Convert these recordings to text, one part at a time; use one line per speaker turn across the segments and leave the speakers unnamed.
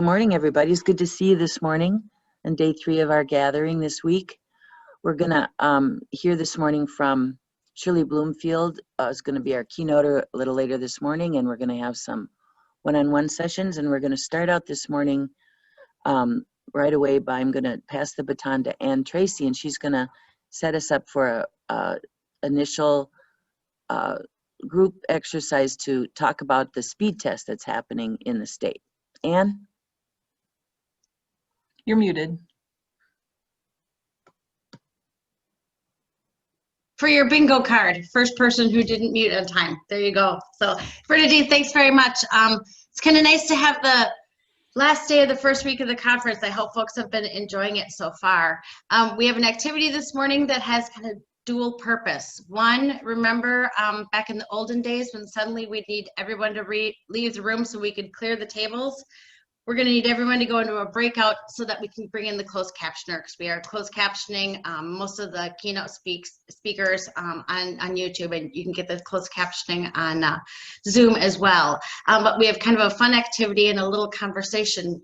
Good morning, everybody. It's good to see you this morning on day 3 of our gathering this week. We're going to hear this morning from Shirley Bloomfield. It's going to be our keynote a little later this morning, and we're going to have some one-on-one sessions. And we're going to start out this morning right away by I'm going to pass the baton to Ann Tracy, and she's going to set us up for a initial group exercise to talk about the speed test that's happening in the state. Ann?
You're muted.
For your bingo card, first person who didn't mute on time. There you go. So Bernadine, thanks very much. It's kind of nice to have the last day of the first week of the conference. I hope folks have been enjoying it so far. We have an activity this morning that has kind of dual purpose. One, remember back in the olden days when suddenly we'd need everyone to leave the room so we could clear the tables. We're going to need everyone to go into a breakout so that we can bring in the closed captioner, because we are closed captioning most of the keynote speakers on YouTube, and you can get the closed captioning on Zoom as well. But we have kind of a fun activity and a little conversation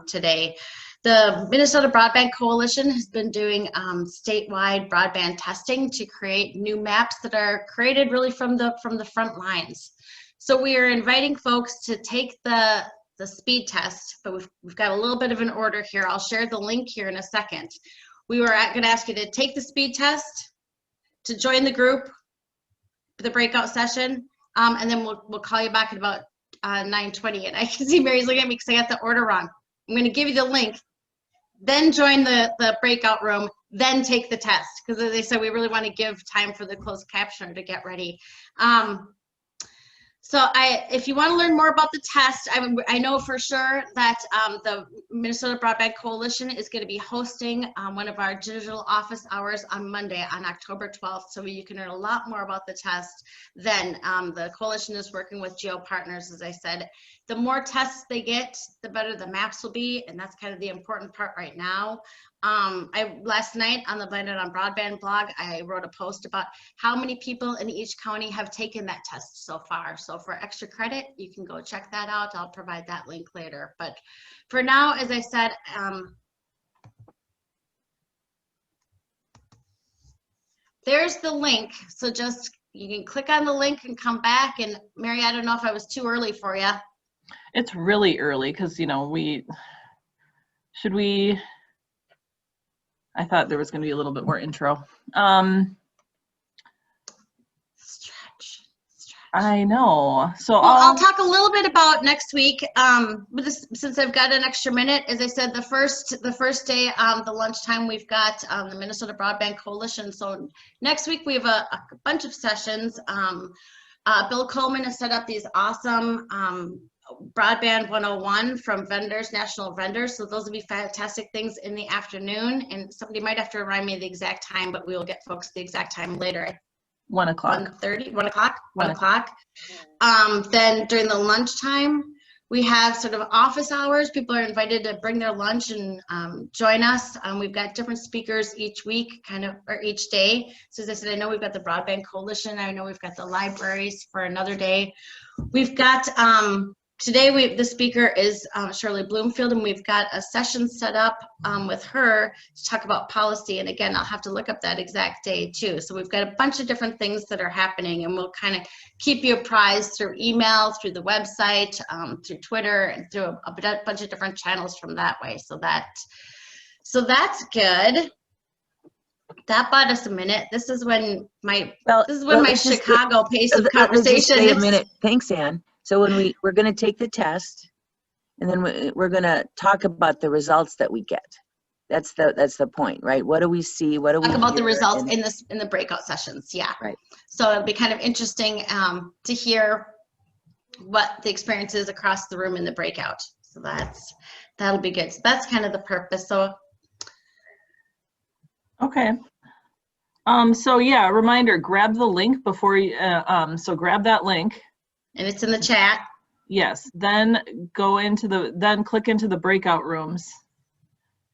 today. The Minnesota Broadband Coalition has been doing statewide broadband testing to create new maps that are created really from the front lines. So we are inviting folks to take the speed test, but we've got a little bit of an order here. I'll share the link here in a second. We were going to ask you to take the speed test, to join the group, the breakout session, and then we'll call you back at about 9:20. And I can see Mary's looking at me because I got the order wrong. I'm going to give you the link, then join the breakout room, then take the test, because as I said, we really want to give time for the closed captioner to get ready. So if you want to learn more about the test, I know for sure that the Minnesota Broadband Coalition is going to be hosting one of our digital office hours on Monday, on October 12th, so you can learn a lot more about the test. Then the coalition is working with Geo Partners, as I said. The more tests they get, the better the maps will be, and that's kind of the important part right now. Last night on the Blandin on Broadband blog, I wrote a post about how many people in each county have taken that test so far. So for extra credit, you can go check that out. I'll provide that link later. But for now, as I said, there's the link. So just, you can click on the link and come back. And Mary, I don't know if I was too early for you.
It's really early because, you know, I thought there was going to be a little bit more intro.
Stretch.
I know. So
well, I'll talk a little bit about next week. Since I've got an extra minute, as I said, the first day, the lunchtime, we've got the Minnesota Broadband Coalition. So next week we have a bunch of sessions. Bill Coleman has set up these awesome Broadband 101 from vendors, national vendors. So those will be fantastic things in the afternoon. And somebody might have to remind me of the exact time, but we will get folks the exact time later.
1 o'clock.
1:30, 1 o'clock, 1 o'clock. Then during the lunchtime, we have sort of office hours. People are invited to bring their lunch and join us. We've got different speakers each week, or each day. So as I said, I know we've got the Broadband Coalition. I know we've got the libraries for another day. We've got, today the speaker is Shirley Bloomfield, and we've got a session set up with her to talk about policy. And again, I'll have to look up that exact day too. So we've got a bunch of different things that are happening, and we'll kind of keep you apprised through email, through the website, through Twitter, and through a bunch of different channels from that way. So that's good. That bought us a minute. This is when my Chicago pace of conversation.
Wait a minute. Thanks, Ann. So when we're going to take the test, and then we're going to talk about the results that we get. That's the point, right? What do we see? What do we
talk about the results in the breakout sessions? Yeah.
Right.
So it'll be kind of interesting to hear what the experience is across the room in the breakout. So that'll be good. So that's kind of the purpose. So.
Okay. So yeah, reminder: grab the link before you. So grab that link.
And it's in the chat.
Yes. Then click into the breakout rooms,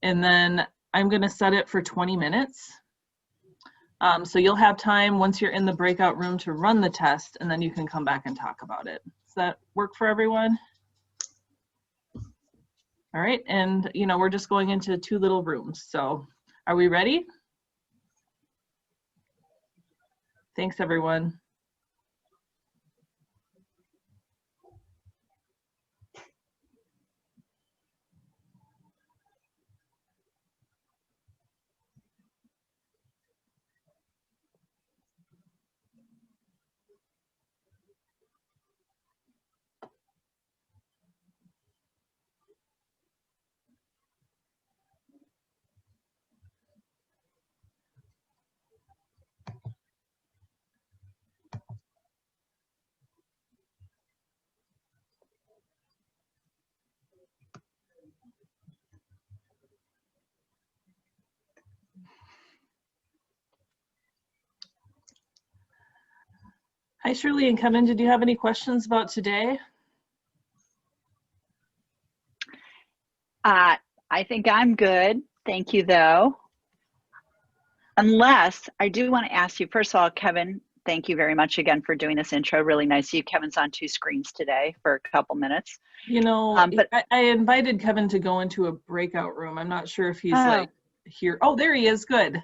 and then I'm going to set it for 20 minutes. So you'll have time once you're in the breakout room to run the test, and then you can come back and talk about it. Does that work for everyone? All right, and we're just going into 2 little rooms. So are we ready? Thanks, everyone. Hi, Shirley and Kevin. Did you have any questions about today?
I think I'm good. Thank you, though. Unless I do want to ask you, first of all, Kevin, thank you very much again for doing this intro. Really nice of you. Kevin's on 2 screens today for a couple minutes.
But I invited Kevin to go into a breakout room. I'm not sure if he's like here. Oh, there he is. Good.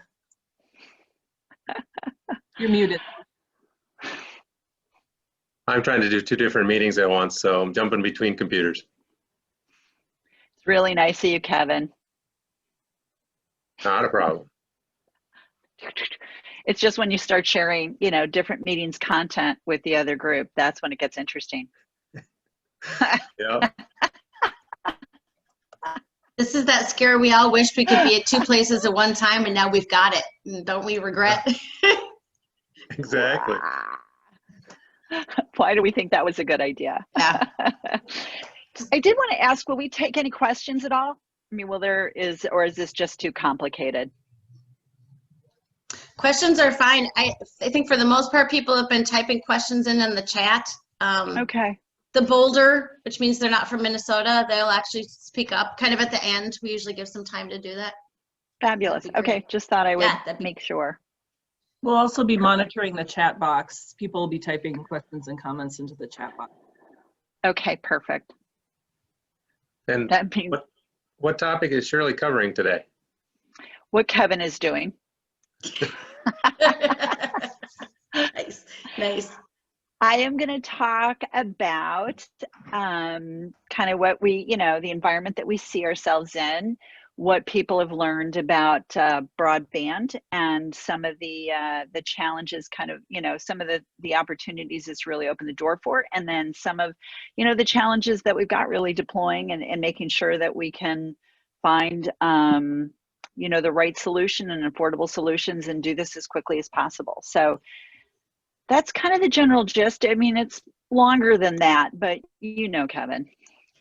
You're muted.
I'm trying to do 2 different meetings at once, so I'm jumping between computers.
It's really nice of you, Kevin.
Not a problem.
It's just when you start sharing, different meetings content with the other group, that's when it gets interesting.
Yeah.
This is that scare we all wished we could be at 2 places at one time, and now we've got it. And don't we regret?
Exactly.
Why do we think that was a good idea?
Yeah.
I did want to ask, will we take any questions at all? I mean, or is this just too complicated?
Questions are fine. I think for the most part, people have been typing questions in the chat.
Okay.
The bolder, which means they're not from Minnesota, they'll actually speak up kind of at the end. We usually give some time to do that.
Fabulous. Okay, just thought I would make sure.
We'll also be monitoring the chat box. People will be typing questions and comments into the chat box. Okay,
perfect.
And
that means
what topic is Shirley covering today?
What Kevin is doing.
Nice.
I am going to talk about kind of what the environment that we see ourselves in, what people have learned about broadband, and some of the challenges, kind of, some of the opportunities it's really opened the door for, and then some of, the challenges that we've got really deploying and making sure that we can find, the right solution and affordable solutions and do this as quickly as possible. So that's kind of the general gist. I mean, it's longer than that, but Kevin.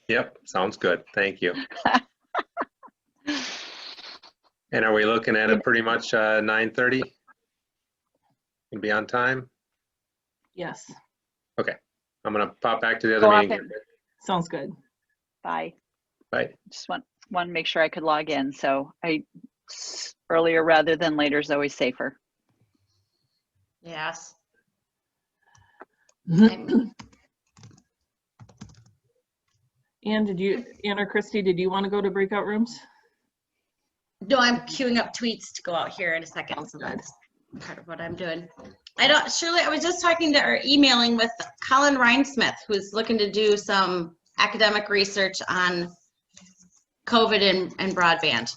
Yep, sounds good. Thank you. And are we looking at it pretty much 9:30? Can be on time?
Yes.
Okay. I'm going to pop back to the other meeting.
Sounds good.
Bye.
Bye.
Just want to make sure I could log in. So earlier rather than later is always safer.
Yes.
Ann or Christy, did you want to go to breakout rooms?
No, I'm queuing up tweets to go out here in a second, so that's part of what I'm doing. Shirley, I was just emailing with Colin Reinsmith, who's looking to do some academic research on COVID and broadband.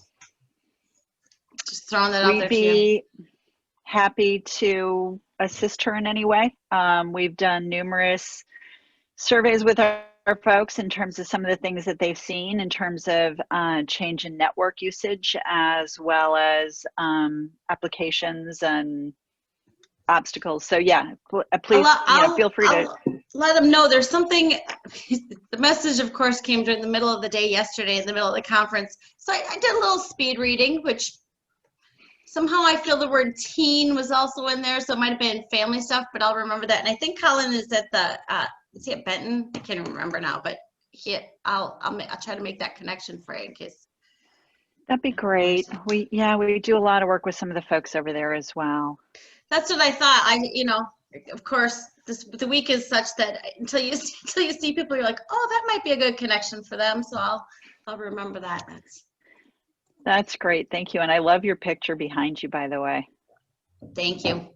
Just throwing that out there.
We'd be happy to assist her in any way. We've done numerous surveys with our folks in terms of some of the things that they've seen in terms of change in network usage, as well as applications and obstacles. So yeah, please feel free to
let them know there's something. The message, of course, came during the middle of the day yesterday in the middle of the conference. So I did a little speed reading, which somehow I feel the word teen was also in there, so it might have been family stuff, but I'll remember that. And I think Colin is at the is he at Benton? I can't remember now, but I'll try to make that connection for you in case.
That'd be great. We do a lot of work with some of the folks over there as well.
That's what I thought. Of course, the week is such that until you see people, you're like, oh, that might be a good connection for them. So I'll remember that.
That's great. Thank you. And I love your picture behind you, by the way.
Thank you.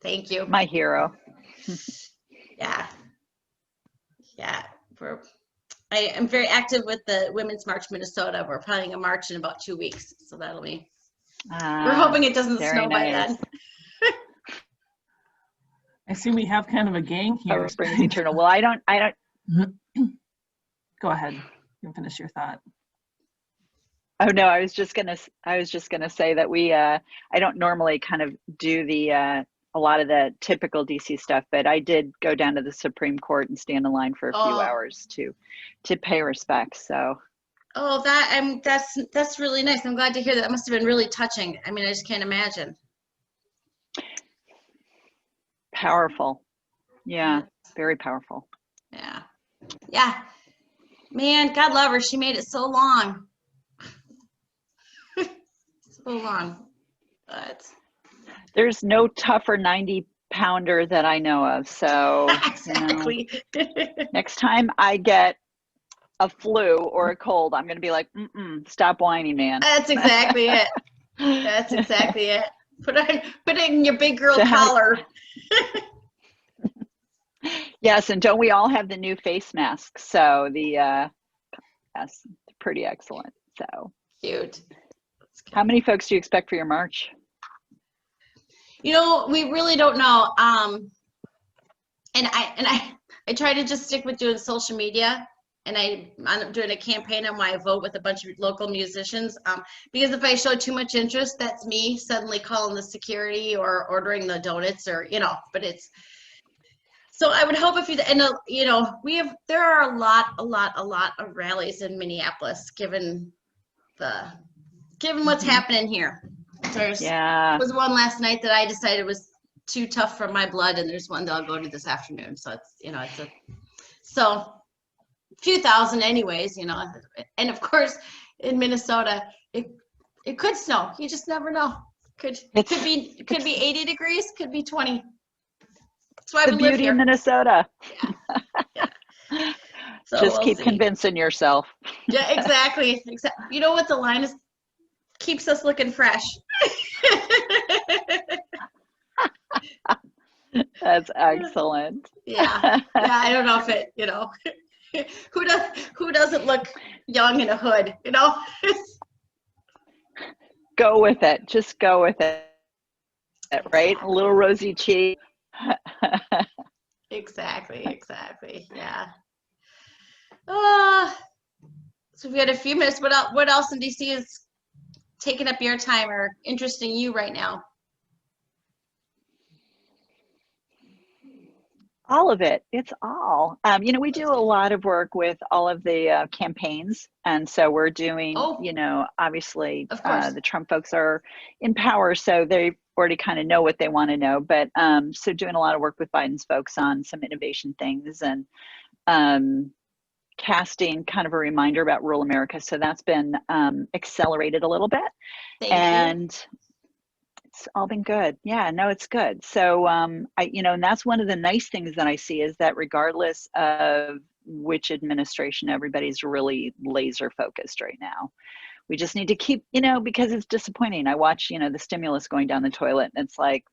Thank you.
My hero.
Yeah. Yeah. I am very active with the Women's March Minnesota. We're planning a march in about 2 weeks. So that'll be, we're hoping it doesn't
very
snow by
nice.
then.
I see we have kind of a gang here.
Oh, Springs Eternal. Well, I don't.
Go ahead. You can finish your thought.
Oh no, I was just gonna say that we. I don't normally kind of do the a lot of the typical DC stuff, but I did go down to the Supreme Court and stand in line for a few hours to pay respects. So.
Oh, that's really nice. I'm glad to hear that. That must have been really touching. I mean, I just can't imagine.
Powerful. Yeah, very powerful.
Yeah. Yeah. Man, God love her. She made it so long. So long. But
there's no tougher 90-pounder that I know of. So
exactly.
Next time I get a flu or a cold, I'm going to be like, stop whining, man.
That's exactly it. That's exactly it. Put it in your big girl collar.
Yes, and don't we all have the new face masks? So yes, pretty excellent. So
cute.
How many folks do you expect for your march?
You know, we really don't know. And I try to just stick with doing social media, and I'm doing a campaign on why I vote with a bunch of local musicians. Because if I show too much interest, that's me suddenly calling the security or ordering the donuts, or But it's. So I would hope there are a lot of rallies in Minneapolis, given what's happening here. There was one last night that I decided was too tough for my blood, and there's one that I'll go to this afternoon. So it's a few thousand anyways, and of course in Minnesota it could snow. You just never know. Could be 80 degrees, could be 20. That's why
the beauty of Minnesota.
Yeah. So
just keep convincing yourself.
Yeah, exactly. You know what the line is? Keeps us looking fresh.
That's excellent.
Yeah. I don't know if it, who doesn't look young in a hood,
Go with it. Just go with it. Right? A little rosy cheek.
Exactly. Yeah. So we had a few minutes. What else in DC is taking up your time or interesting you right now?
All of it. It's all. We do a lot of work with all of the campaigns. And so we're doing, obviously the Trump folks are in power, so they already kind of know what they want to know. But so doing a lot of work with Biden's folks on some innovation things and casting kind of a reminder about rural America. So that's been accelerated a little bit.
Thank you.
It's all been good. Yeah, no, it's good. So, and that's one of the nice things that I see is that regardless of which administration, everybody's really laser focused right now. We just need to keep, because it's disappointing. I watch, the stimulus going down the toilet, and it's like,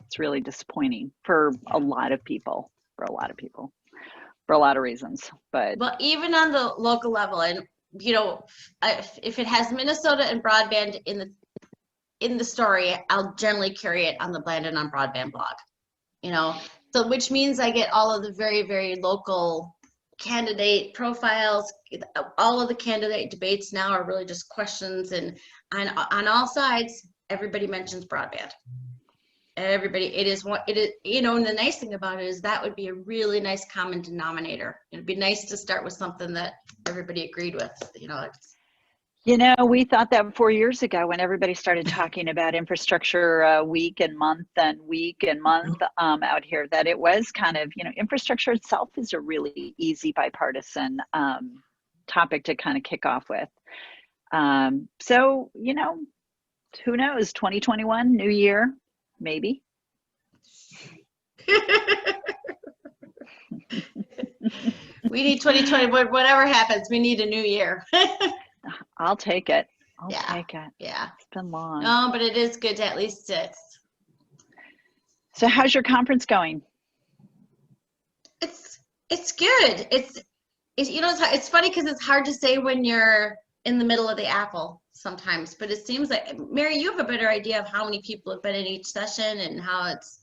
it's really disappointing for a lot of people, for a lot of reasons. But
well, even on the local level, and if it has Minnesota and broadband in the story, I'll generally carry it on the Blandin on Broadband blog, so which means I get all of the very, very local candidate profiles. All of the candidate debates now are really just questions, and on all sides, everybody mentions broadband. Everybody, it is, and the nice thing about it is that would be a really nice common denominator. It'd be nice to start with something that everybody agreed with,
we thought that 4 years ago when everybody started talking about infrastructure week and month out here, that it was kind of, infrastructure itself is a really easy bipartisan topic to kind of kick off with. So, who knows, 2021, new year, maybe.
We need 2020, whatever happens, we need a new year.
I'll take it. I'll
Yeah.
take it.
Yeah.
It's been long.
No, but it is good to at least sit.
So how's your conference going?
It's good. It's you know, it's funny because it's hard to say when you're in the middle of the apple sometimes, but it seems like, Mary, you have a better idea of how many people have been in each session and how it's.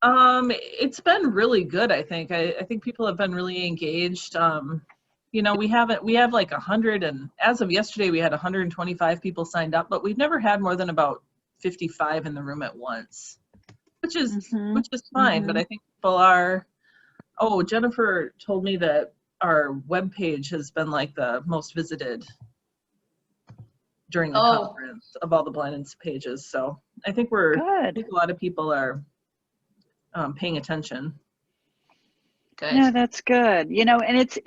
It's been really good, I think. I think people have been really engaged. You know, we have like 100, and as of yesterday, we had 125 people signed up, but we've never had more than about 55 in the room at once, which is fine. But I think people are. Oh, Jennifer told me that our webpage has been like the most visited during the conference of all the Blandin's pages. So I think I think a lot of people are paying attention.
Good.
No, that's good. You know, and it's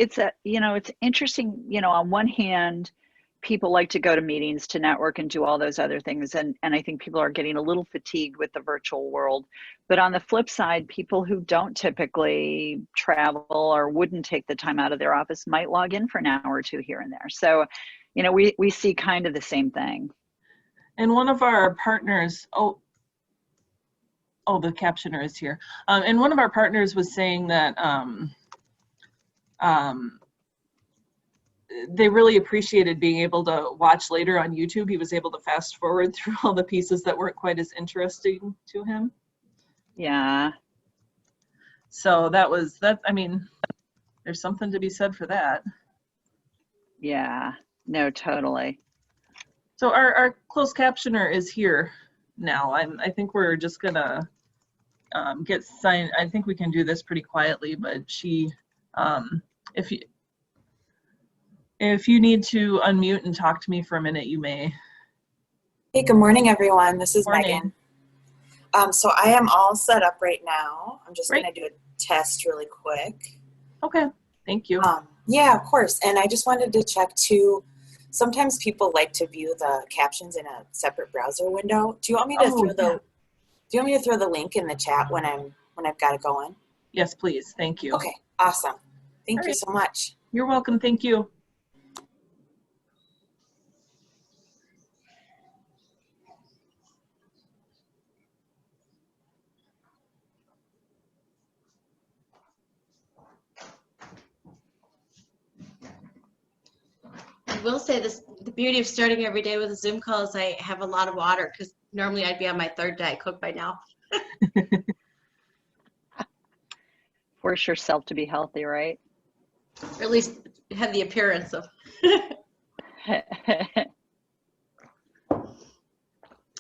interesting, you know, on one hand, people like to go to meetings to network and do all those other things. And I think people are getting a little fatigued with the virtual world. But on the flip side, people who don't typically travel or wouldn't take the time out of their office might log in for an hour or two here and there. So, you know, we see kind of the same thing.
And one of our partners, the captioner is here. And one of our partners was saying that they really appreciated being able to watch later on YouTube. He was able to fast forward through all the pieces that weren't quite as interesting to him.
Yeah.
So I mean, there's something to be said for that.
Yeah, no, totally.
So our closed captioner is here now. I think we're just gonna get signed. I think we can do this pretty quietly, but she, if you need to unmute and talk to me for a minute, you may.
Hey, good morning, everyone. This is
Morning.
Megan. So I am all set up right now. I'm just
Great.
going to do a test really quick.
Okay, thank you.
Yeah, of course. And I just wanted to check too. Sometimes people like to view the captions in a separate browser window. Do you want me to throw the link in the chat when I've got it going?
Yes, please. Thank you.
Okay, awesome. Thank
All
you
right.
so much.
You're welcome. Thank you.
I will say this, the beauty of starting every day with a Zoom call is I have a lot of water because normally I'd be on my third Diet Coke by now.
Force yourself to be healthy, right?
Or at least have the appearance of.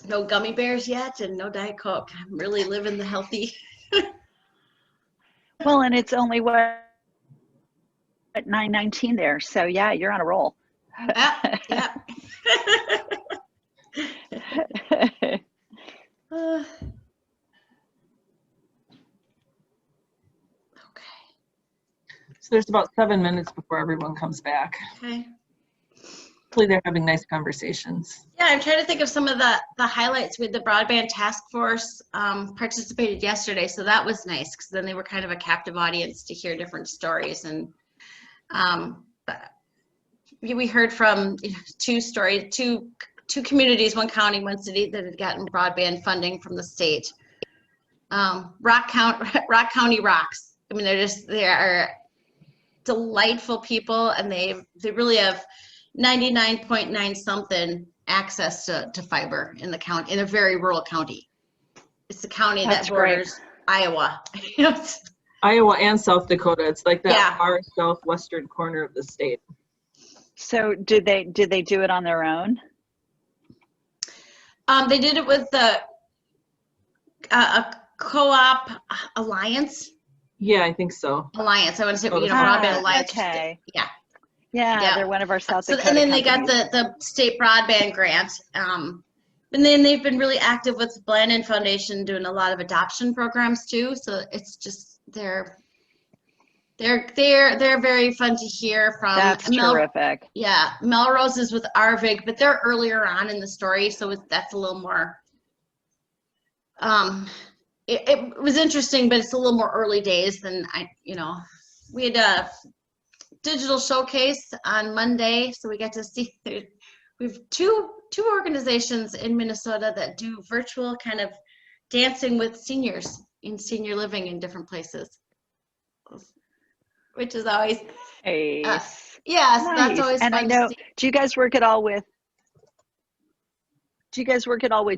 No gummy bears yet and no Diet Coke. I'm really living the healthy.
Well, and it's only what, 9:19 there. So yeah, you're on a roll.
Yeah. Okay.
So there's about 7 minutes before everyone comes back.
Okay.
Hopefully they're having nice conversations.
Yeah, I'm trying to think of some of the highlights. With the Broadband Task Force participated yesterday, so that was nice because then they were kind of a captive audience to hear different stories. And we heard from two communities, one county, one city that had gotten broadband funding from the state. Rock County rocks. I mean, they are delightful people, and they really have 99.9 something access to fiber in the county, in a very rural county. It's the county that borders Iowa.
Iowa and South Dakota. It's like that far southwestern corner of the state.
So did they do it on their own?
They did it with a co-op alliance.
Yeah, I think so.
Alliance. I want to say, Broadband Alliance.
Okay.
Yeah.
Yeah, they're one of our South Dakota
And then they got
companies.
the state broadband grant. And then they've been really active with the Blandin Foundation doing a lot of adoption programs too. So it's just they're very fun to hear from.
That's terrific.
Yeah, Melrose is with Arvig, but they're earlier on in the story, so that's a little more. It was interesting, but it's a little more early days than we had a digital showcase on Monday, so we got to see. We have two organizations in Minnesota that do virtual kind of dancing with seniors in senior living in different places, which is always
Nice.
yes, that's
Nice.
always
And I
fun to
know,
see.
do you guys work at all with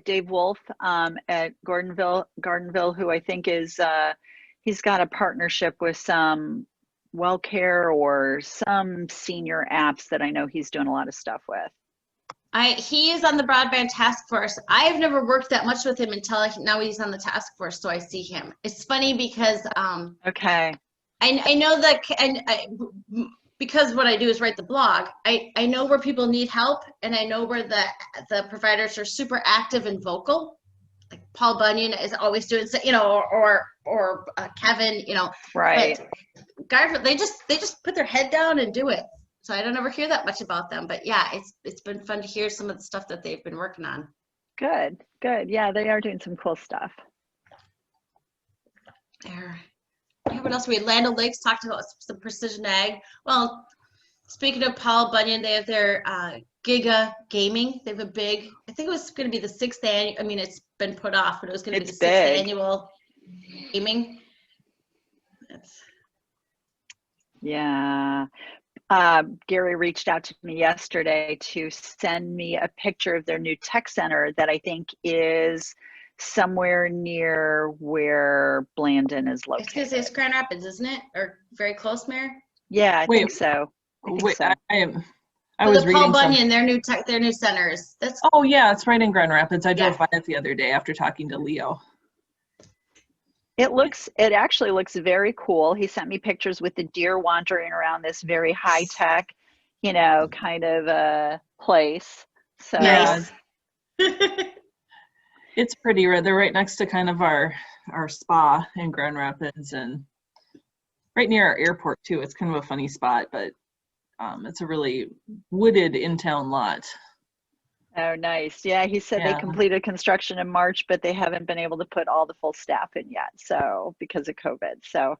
Dave Wolf at Gardenville, who I think is he's got a partnership with some WellCare or some senior apps that I know he's doing a lot of stuff with.
He is on the broadband task force. I've never worked that much with him until now he's on the task force, so I see him. It's funny because
Okay.
I know that, because what I do is write the blog, I know where people need help, and I know where the providers are super active and vocal. Like Paul Bunyan is always doing, or Kevin,
Right.
But Garfield, they just put their head down and do it. So I don't ever hear that much about them, but yeah, it's been fun to hear some of the stuff that they've been working on.
Good. Yeah, they are doing some cool stuff.
There. What else? We had Land O'Lakes talked about some precision ag. Well, speaking of Paul Bunyan, they have their Giga Gaming. They have a big, I think it was going to be the 6th annual, I mean, it's been put off, but it was going to be the 6th annual gaming.
Yeah. Gary reached out to me yesterday to send me a picture of their new tech center that I think is somewhere near where Blandin is located.
It's because it's Grand Rapids, isn't it? Or very close, Mayor?
Yeah, I think so.
I was reading
Paul Bunyan, their new centers.
Oh yeah, it's right in Grand Rapids. I drove by it the other day after talking to Leo.
It actually looks very cool. He sent me pictures with the deer wandering around this very high tech, kind of place. So
nice.
It's pretty. They're right next to kind of our spa in Grand Rapids and right near our airport too. It's kind of a funny spot, but it's a really wooded in-town lot.
Oh, nice. Yeah, he said they completed construction in March, but they haven't been able to put all the full staff in yet. So because of COVID, so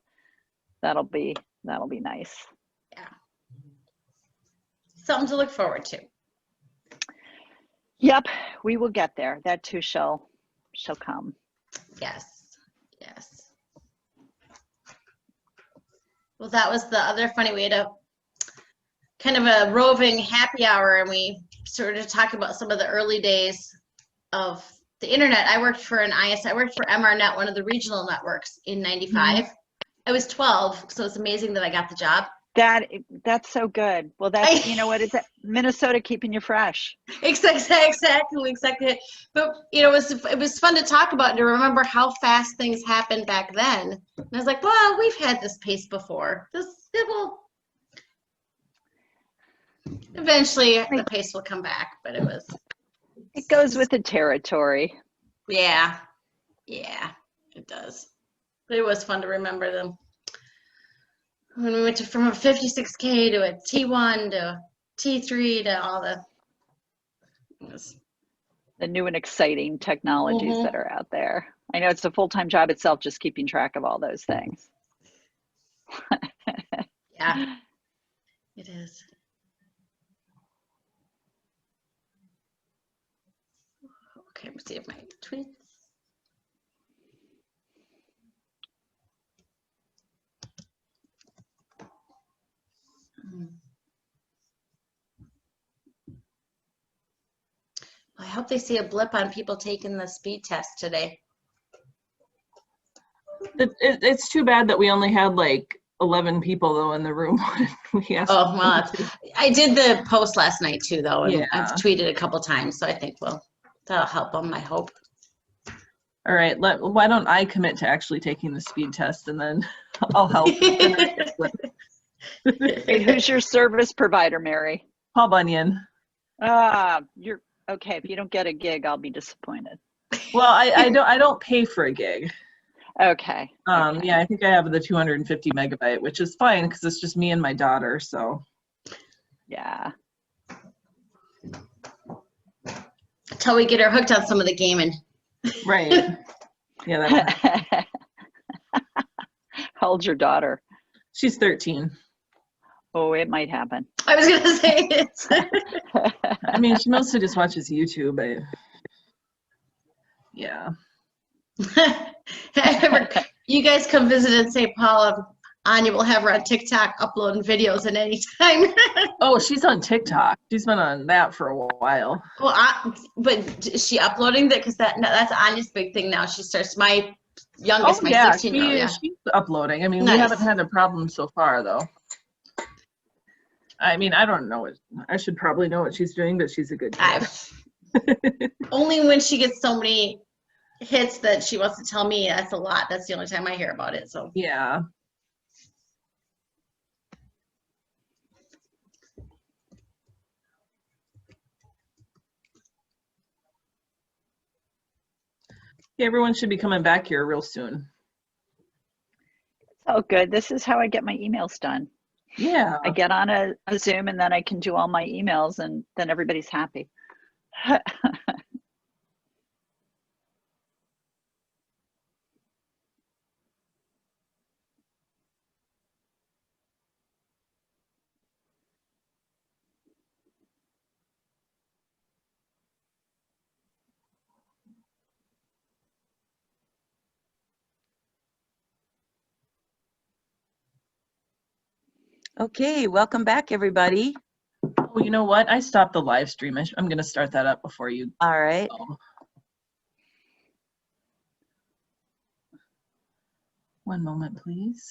that'll be nice.
Yeah, something to look forward to.
Yep, we will get there. That too shall come.
Yes. Well, that was the other funny. We had a kind of a roving happy hour, and we sort of talk about some of the early days of the internet. I worked for I worked for MRNet, one of the regional networks in '95. Mm-hmm. I was 12, so it's amazing that I got the job.
That's so good. Well, that's what is it? Minnesota keeping you fresh.
Exactly. But it was fun to talk about and to remember how fast things happened back then. And I was like, well, we've had this pace before. Eventually the pace will come back, but
it goes with the territory.
Yeah, it does. But it was fun to remember them. When we went from a 56K to a T1 to a T3 to all
the new and exciting technologies that are out there. I know it's a full-time job itself, just keeping track of all those things.
Yeah, it is. Okay, let's see if my tweets. I hope they see a blip on people taking the speed test today.
It's too bad that we only had like 11 people though in the room.
Oh, well, I did the post last night too though, and I've tweeted a couple times, so I think that'll help them, I hope.
All right, why don't I commit to actually taking the speed test and then I'll help.
Hey, who's your service provider, Mary?
Paul Bunyan.
You're okay. If you don't get a gig, I'll be disappointed.
Well, I don't pay for a gig.
Okay.
Yeah, I think I have the 250 megabyte, which is fine because it's just me and my daughter. So.
Yeah.
Until we get her hooked on some of the gaming.
Right. Yeah.
How old's your daughter?
She's 13.
Oh, it might happen.
I was gonna say it's.
I mean, she mostly just watches YouTube. Yeah.
You guys come visit in St. Paul, Anya will have her on TikTok uploading videos at any time.
Oh, she's on TikTok. She's been on that for a while.
Well, but is she uploading that? Because that's Anya's big thing now. She starts, my youngest,
Oh,
my
yeah,
16-year-old, yeah.
she's uploading. I mean, we
Nice.
haven't had a problem so far, though. I mean, I don't know it. I should probably know what she's doing, but she's a good kid.
Only when she gets so many hits that she wants to tell me. That's a lot. That's the only time I hear about it. So
Yeah. Yeah, everyone should be coming back here real soon.
Oh, good. This is how I get my emails done.
Yeah.
I get on a Zoom and then I can do all my emails and then everybody's happy.
Okay, welcome back, everybody.
Oh, you know what? I stopped the live stream. I'm going to start that up before you
All right.
go. One moment, please.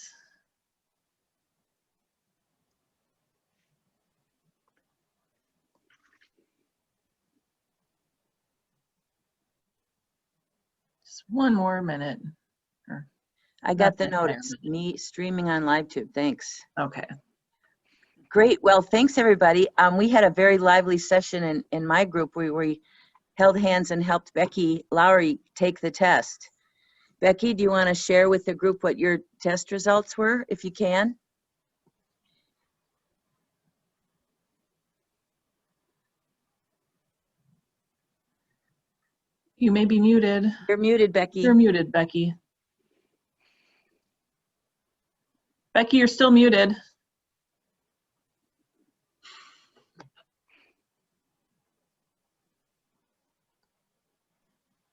Just one more minute.
I got
Not
the
that higher,
notice. Me streaming on LiveTube. Thanks.
Okay.
Great. Well, thanks, everybody. We had a very lively session in my group where we held hands and helped Becky Lowry take the test. Becky, do you want to share with the group what your test results were, if you can?
You may be muted.
You're muted, Becky.
You're muted, Becky. Becky, you're still muted.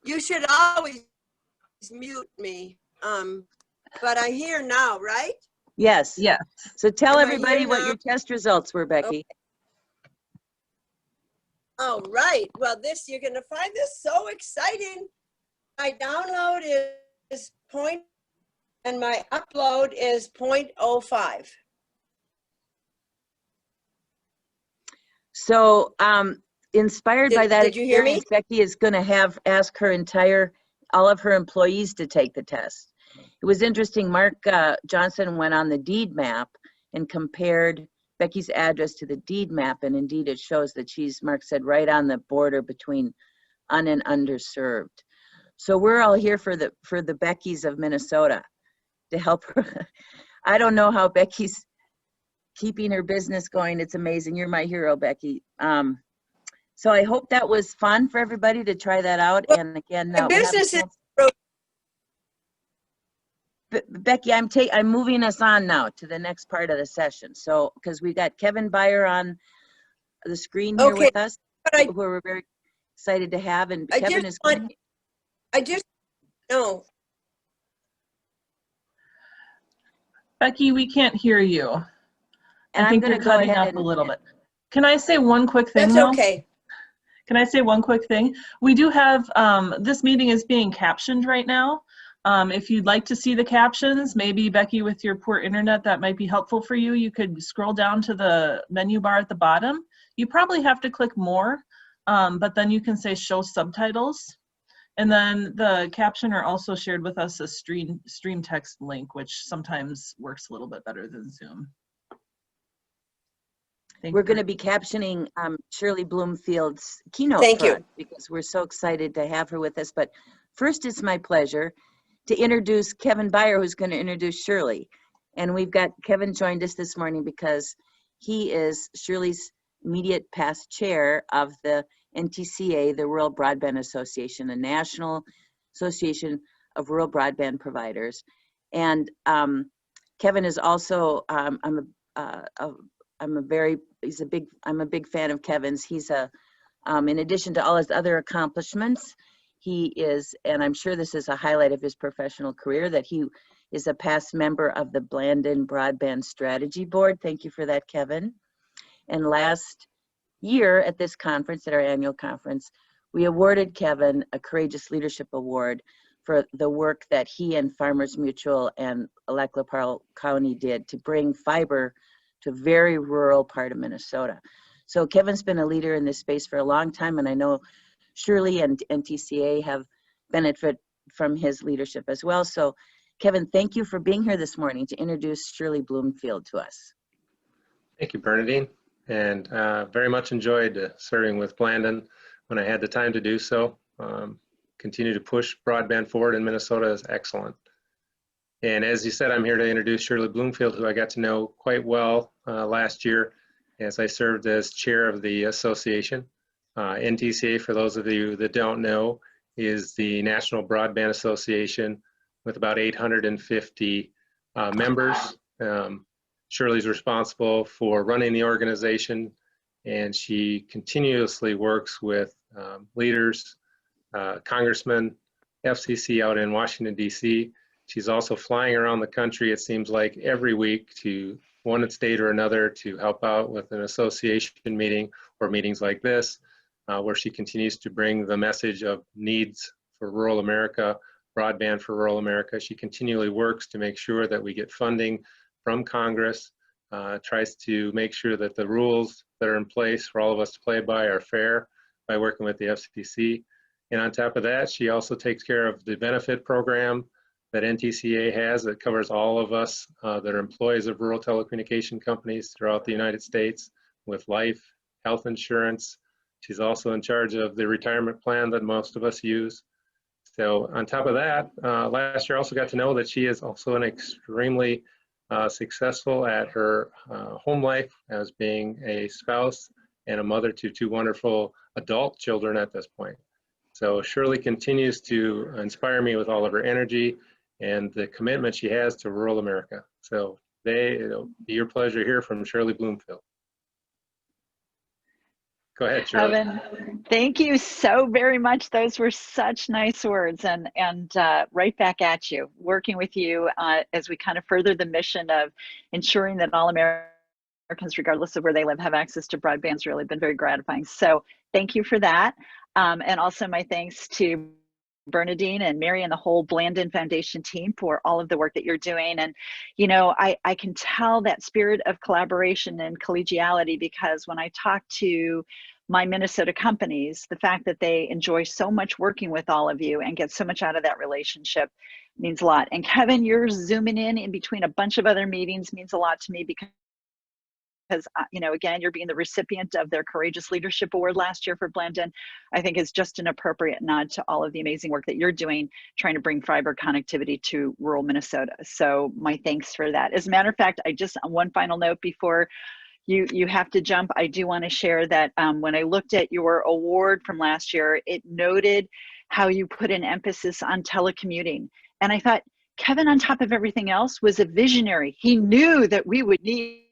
You should always mute me, but I'm here now, right?
Yes.
Yes.
So tell
Am I
everybody
here
what
now?
your test results were, Becky.
Okay. All right. Well, you're going to find this so exciting. My download is point, and my upload is 0.05.
So inspired by that
Did you hear me?
experience, Becky is going to ask all of her employees to take the test. It was interesting. Mark Johnson went on the deed map and compared Becky's address to the deed map, and indeed it shows that she's, Mark said, right on the border between un and underserved. So we're all here for the Beckys of Minnesota to help her. I don't know how Becky's keeping her business going. It's amazing. You're my hero, Becky. So I hope that was fun for everybody to try that out.
Well,
and again,
my business is
Becky, I'm moving us on now to the next part of the session. So, because we got Kevin Byer on the screen here with us, who we're very excited to have, and Kevin is.
No.
Becky, we can't hear you.
And
I think
I'm
you're
going to go
cutting
ahead
up a little bit. Can I say one quick thing?
That's okay.
Can I say one quick thing? We do have, this meeting is being captioned right now. If you'd like to see the captions, maybe Becky, with your poor internet, that might be helpful for you. You could scroll down to the menu bar at the bottom. You probably have to click more, but then you can say show subtitles. And then the captioner also shared with us a stream text link, which sometimes works a little bit better than Zoom.
We're going to be captioning Shirley Bloomfield's keynote because we're so excited to have her with us. But first, it's my pleasure to introduce Kevin Byer, who's going to introduce Shirley. And we've got Kevin joined us this morning because he is Shirley's immediate past chair of the NTCA, the Rural Broadband Association, a national association of rural broadband providers. And Kevin is also, I'm a big fan of Kevin's. He's in addition to all his other accomplishments, he is, and I'm sure this is a highlight of his professional career, that he is a past member of the Blandin Broadband Strategy Board. Thank you for that, Kevin. And last year at this conference, at our annual conference, we awarded Kevin a Courageous Leadership Award for the work that he and Farmers Mutual and Lake LaParle County did to bring fiber to a very rural part of Minnesota. So Kevin's been a leader in this space for a long time, and I know Shirley and NTCA have benefited from his leadership as well. So Kevin, thank you for being here this morning to introduce Shirley Bloomfield to us.
Thank you, Bernadine, and very much enjoyed serving with Blandin when I had the time to do so. Continue to push broadband forward in Minnesota is excellent. And as you said, I'm here to introduce Shirley Bloomfield, who I got to know quite well last year as I served as chair of the association. NTCA, for those of you that don't know, is the National Broadband Association with about 850 members. Shirley's responsible for running the organization, and she continuously works with leaders, congressmen, FCC out in Washington, D.C. She's also flying around the country, it seems like, every week to one state or another to help out with an association meeting or meetings like this, where she continues to bring the message of needs for rural America, broadband for rural America. She continually works to make sure that we get funding from Congress, tries to make sure that the rules that are in place for all of us to play by are fair by working with the FCC. And on top of that, she also takes care of the benefit program that NTCA has that covers all of us that are employees of rural telecommunication companies throughout the United States with life, health insurance. She's also in charge of the retirement plan that most of us use. So on top of that, last year I also got to know that she is also an extremely successful at her home life as being a spouse and a mother to two wonderful adult children at this point. So Shirley continues to inspire me with all of her energy and the commitment she has to rural America. So today, it'll be your pleasure to hear from Shirley Bloomfield. Go ahead, Shirley.
Kevin, thank you so very much. Those were such nice words, and right back at you, working with you as we kind of further the mission of ensuring that all Americans, regardless of where they live, have access to broadband has really been very gratifying. So thank you for that. And also my thanks to Bernadine and Mary and the whole Blandin Foundation team for all of the work that you're doing. And, you know, I can tell that spirit of collaboration and collegiality, because when I talk to my Minnesota companies, the fact that they enjoy so much working with all of you and get so much out of that relationship means a lot. And Kevin, you're zooming in between a bunch of other meetings means a lot to me, because you know, again, you're being the recipient of their Courageous Leadership Award last year for Blandin. I think is just an appropriate nod to all of the amazing work that you're doing, trying to bring fiber connectivity to rural Minnesota. So my thanks for that. As a matter of fact, I just, one final note before you have to jump, I do want to share that when I looked at your award from last year, it noted how you put an emphasis on telecommuting. And I thought, Kevin, on top of everything else, was a visionary. He knew that we would need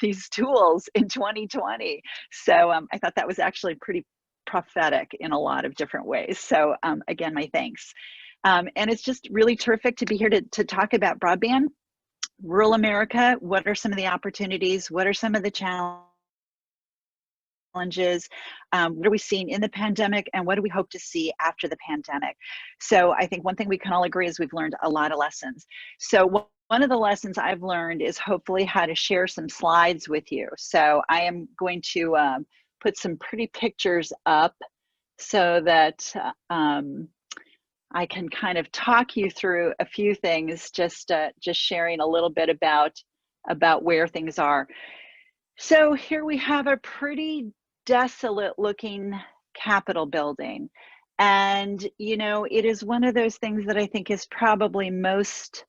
these tools in 2020. So I thought that was actually pretty prophetic in a lot of different ways. So again, my thanks. And it's just really terrific to be here to talk about broadband, rural America. What are some of the opportunities? What are some of the challenges? What are we seeing in the pandemic, and what do we hope to see after the pandemic? So I think one thing we can all agree is we've learned a lot of lessons. So one of the lessons I've learned is hopefully how to share some slides with you. So I am going to put some pretty pictures up so that I can kind of talk you through a few things, just sharing a little bit about where things are. So here we have a pretty desolate looking Capitol building. And, you know, it is one of those things that I think is probably most,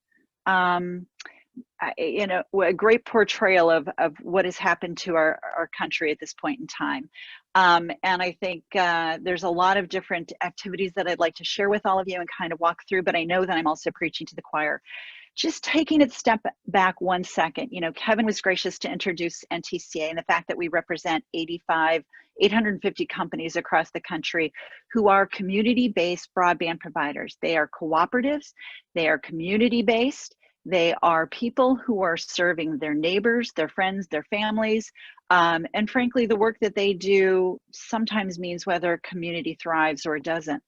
you know, a great portrayal of what has happened to our country at this point in time. And I think there's a lot of different activities that I'd like to share with all of you and kind of walk through, but I know that I'm also preaching to the choir. Just taking it step back 1 second, you know, Kevin was gracious to introduce NTCA and the fact that we represent 850 companies across the country who are community-based broadband providers. They are cooperatives, they are community-based, they are people who are serving their neighbors, their friends, their families, and frankly, the work that they do sometimes means whether a community thrives or it doesn't.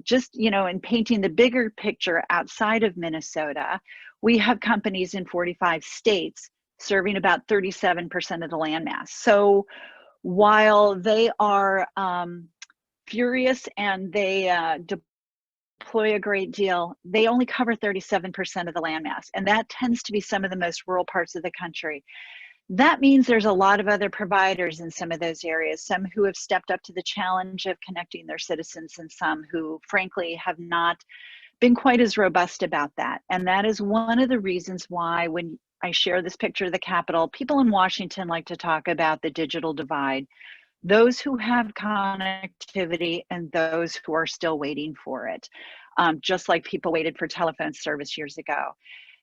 Just, you know, in painting the bigger picture outside of Minnesota, we have companies in 45 states serving about 37% of the landmass. So while they are furious and they deploy a great deal, they only cover 37% of the landmass. And that tends to be some of the most rural parts of the country. That means there's a lot of other providers in some of those areas, some who have stepped up to the challenge of connecting their citizens and some who frankly have not been quite as robust about that. And that is one of the reasons why when I share this picture of the Capitol, people in Washington like to talk about the digital divide, those who have connectivity and those who are still waiting for it, just like people waited for telephone service years ago.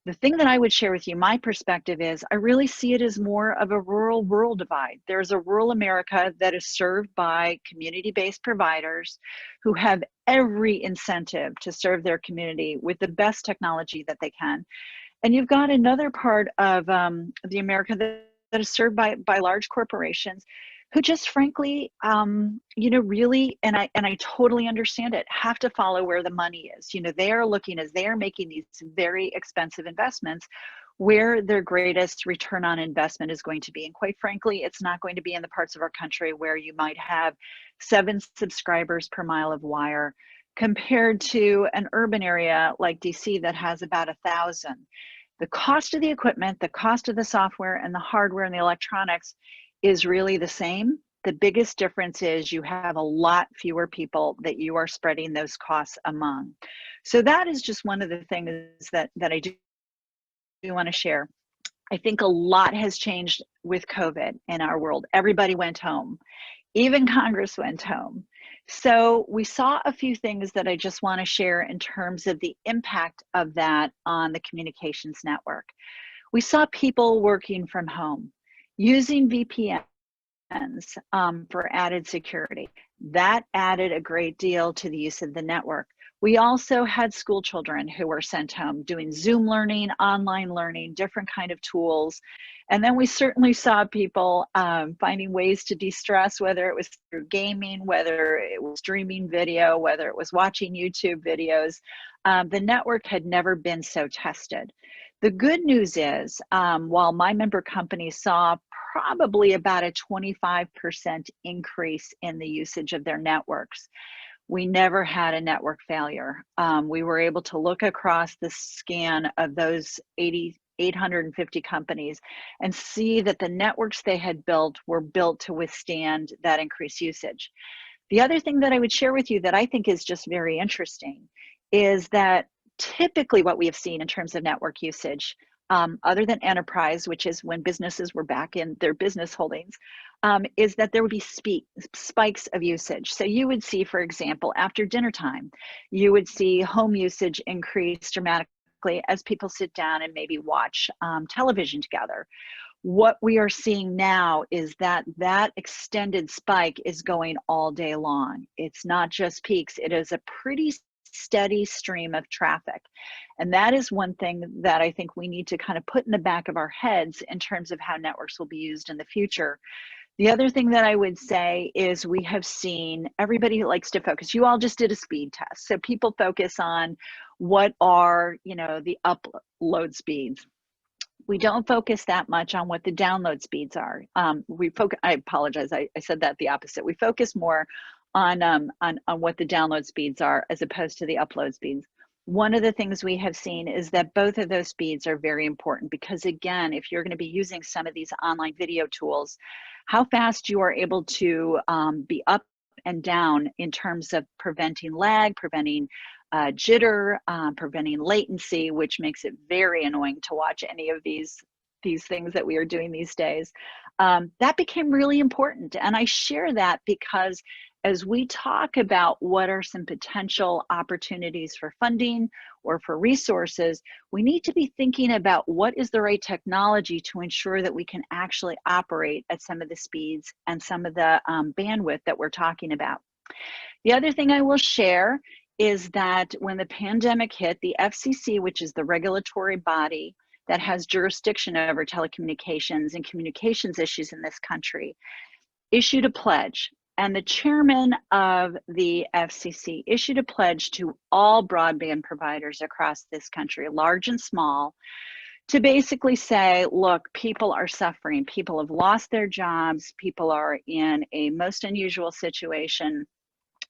The thing that I would share with you, my perspective is I really see it as more of a rural divide. There's a rural America that is served by community-based providers who have every incentive to serve their community with the best technology that they can. And you've got another part of the America that is served by large corporations who just frankly, you know, really, and I totally understand it, have to follow where the money is. You know, they are looking as they are making these very expensive investments where their greatest return on investment is going to be. And quite frankly, it's not going to be in the parts of our country where you might have 7 subscribers per mile of wire compared to an urban area like DC that has about 1,000. The cost of the equipment, the cost of the software and the hardware and the electronics is really the same. The biggest difference is you have a lot fewer people that you are spreading those costs among. So that is just one of the things that I do want to share. I think a lot has changed with COVID in our world. Everybody went home. Even Congress went home. So we saw a few things that I just want to share in terms of the impact of that on the communications network. We saw people working from home, using VPNs for added security. That added a great deal to the use of the network. We also had school children who were sent home doing Zoom learning, online learning, different kind of tools. And then we certainly saw people finding ways to de-stress, whether it was through gaming, whether it was streaming video, whether it was watching YouTube videos. The network had never been so tested. The good news is, while my member companies saw probably about a 25% increase in the usage of their networks, we never had a network failure. We were able to look across the scan of those 850 companies and see that the networks they had built were built to withstand that increased usage. The other thing that I would share with you that I think is just very interesting is that typically what we have seen in terms of network usage, other than enterprise, which is when businesses were back in their business holdings, is that there would be spikes of usage. So you would see, for example, after dinner time, you would see home usage increase dramatically as people sit down and maybe watch television together. What we are seeing now is that that extended spike is going all day long. It's not just peaks, it is a pretty steady stream of traffic. And that is one thing that I think we need to kind of put in the back of our heads in terms of how networks will be used in the future. The other thing that I would say is we have seen everybody likes to focus. You all just did a speed test. So people focus on what are, you know, the upload speeds. We don't focus that much on what the download speeds are. I apologize, I said that the opposite. We focus more on what the download speeds are as opposed to the upload speeds. One of the things we have seen is that both of those speeds are very important because, again, if you're going to be using some of these online video tools, how fast you are able to be up and down in terms of preventing lag, preventing jitter, preventing latency, which makes it very annoying to watch any of these things that we are doing these days. That became really important. And I share that because as we talk about what are some potential opportunities for funding or for resources, we need to be thinking about what is the right technology to ensure that we can actually operate at some of the speeds and some of the bandwidth that we're talking about. The other thing I will share is that when the pandemic hit, the FCC, which is the regulatory body that has jurisdiction over telecommunications and communications issues in this country, issued a pledge. And the chairman of the FCC issued a pledge to all broadband providers across this country, large and small, to basically say, look, people are suffering. People have lost their jobs. People are in a most unusual situation.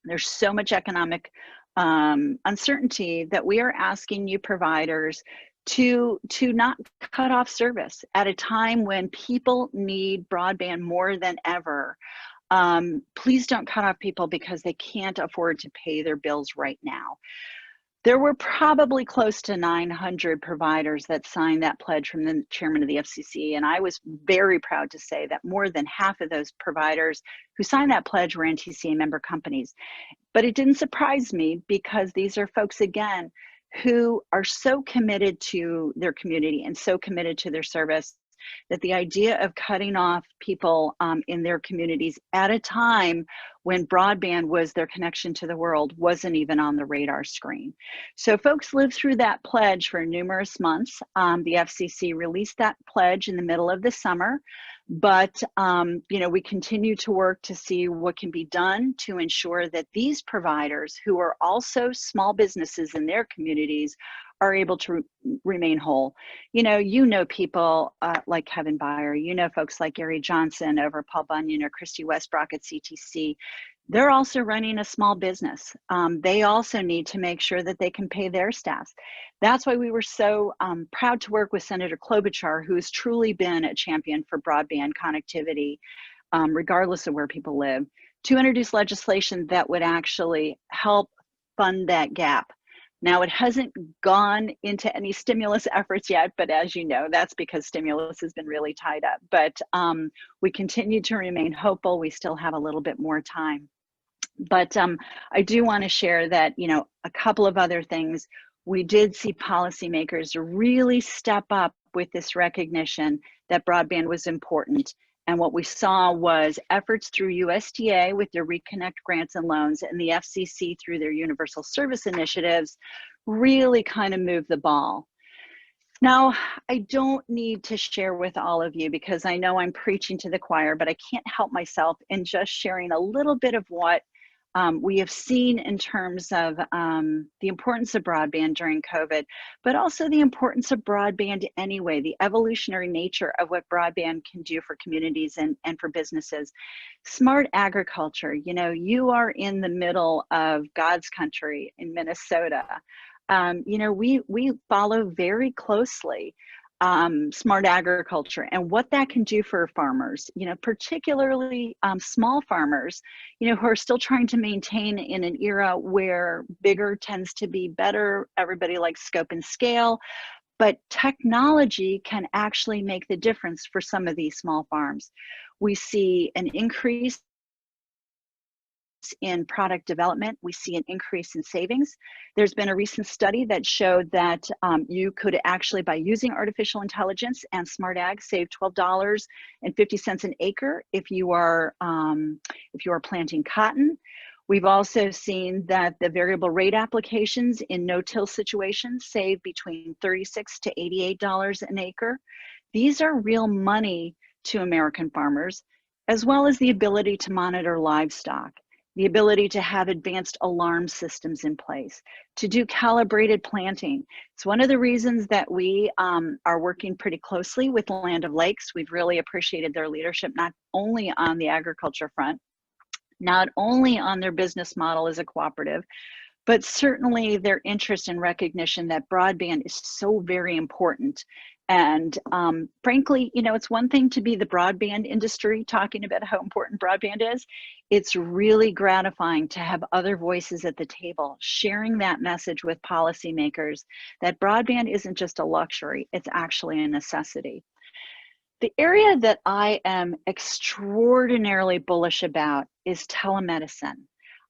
There's so much economic uncertainty that we are asking you providers to not cut off service at a time when people need broadband more than ever. Please don't cut off people because they can't afford to pay their bills right now. There were probably close to 900 providers that signed that pledge from the chairman of the FCC, and I was very proud to say that more than half of those providers who signed that pledge were NTCA member companies. But it didn't surprise me because these are folks, again, who are so committed to their community and so committed to their service that the idea of cutting off people in their communities at a time when broadband was their connection to the world wasn't even on the radar screen. So folks lived through that pledge for numerous months. The FCC released that pledge in the middle of the summer, but we continue to work to see what can be done to ensure that these providers, who are also small businesses in their communities, are able to remain whole. You know people like Kevin Byer, folks like Gary Johnson over Paul Bunyan or Christy Westbrook at CTC. They're also running a small business. They also need to make sure that they can pay their staff. That's why we were so proud to work with Senator Klobuchar, who has truly been a champion for broadband connectivity, regardless of where people live, to introduce legislation that would actually help fund that gap. Now, it hasn't gone into any stimulus efforts yet, but as you know, that's because stimulus has been really tied up. But we continue to remain hopeful. We still have a little bit more time. But I do want to share that, a couple of other things. We did see policymakers really step up with this recognition that broadband was important. And what we saw was efforts through USDA with their Reconnect grants and loans and the FCC through their universal service initiatives really kind of moved the ball. Now, I don't need to share with all of you because I know I'm preaching to the choir, but I can't help myself in just sharing a little bit of what we have seen in terms of the importance of broadband during COVID, but also the importance of broadband anyway, the evolutionary nature of what broadband can do for communities and for businesses. Smart agriculture, you are in the middle of God's country in Minnesota. We follow very closely smart agriculture and what that can do for farmers, particularly small farmers, who are still trying to maintain in an era where bigger tends to be better. Everybody likes scope and scale, but technology can actually make the difference for some of these small farms. We see an increase in product development. We see an increase in savings. There's been a recent study that showed that you could actually, by using artificial intelligence and smart ag, save $12.50 an acre if you are planting cotton. We've also seen that the variable rate applications in no-till situations save between $36 to $88 an acre. These are real money to American farmers, as well as the ability to monitor livestock, the ability to have advanced alarm systems in place, to do calibrated planting. It's one of the reasons that we are working pretty closely with Land O'Lakes. We've really appreciated their leadership, not only on the agriculture front, not only on their business model as a cooperative, but certainly their interest and recognition that broadband is so very important. And frankly, it's one thing to be the broadband industry talking about how important broadband is. It's really gratifying to have other voices at the table sharing that message with policymakers that broadband isn't just a luxury, it's actually a necessity. The area that I am extraordinarily bullish about is telemedicine.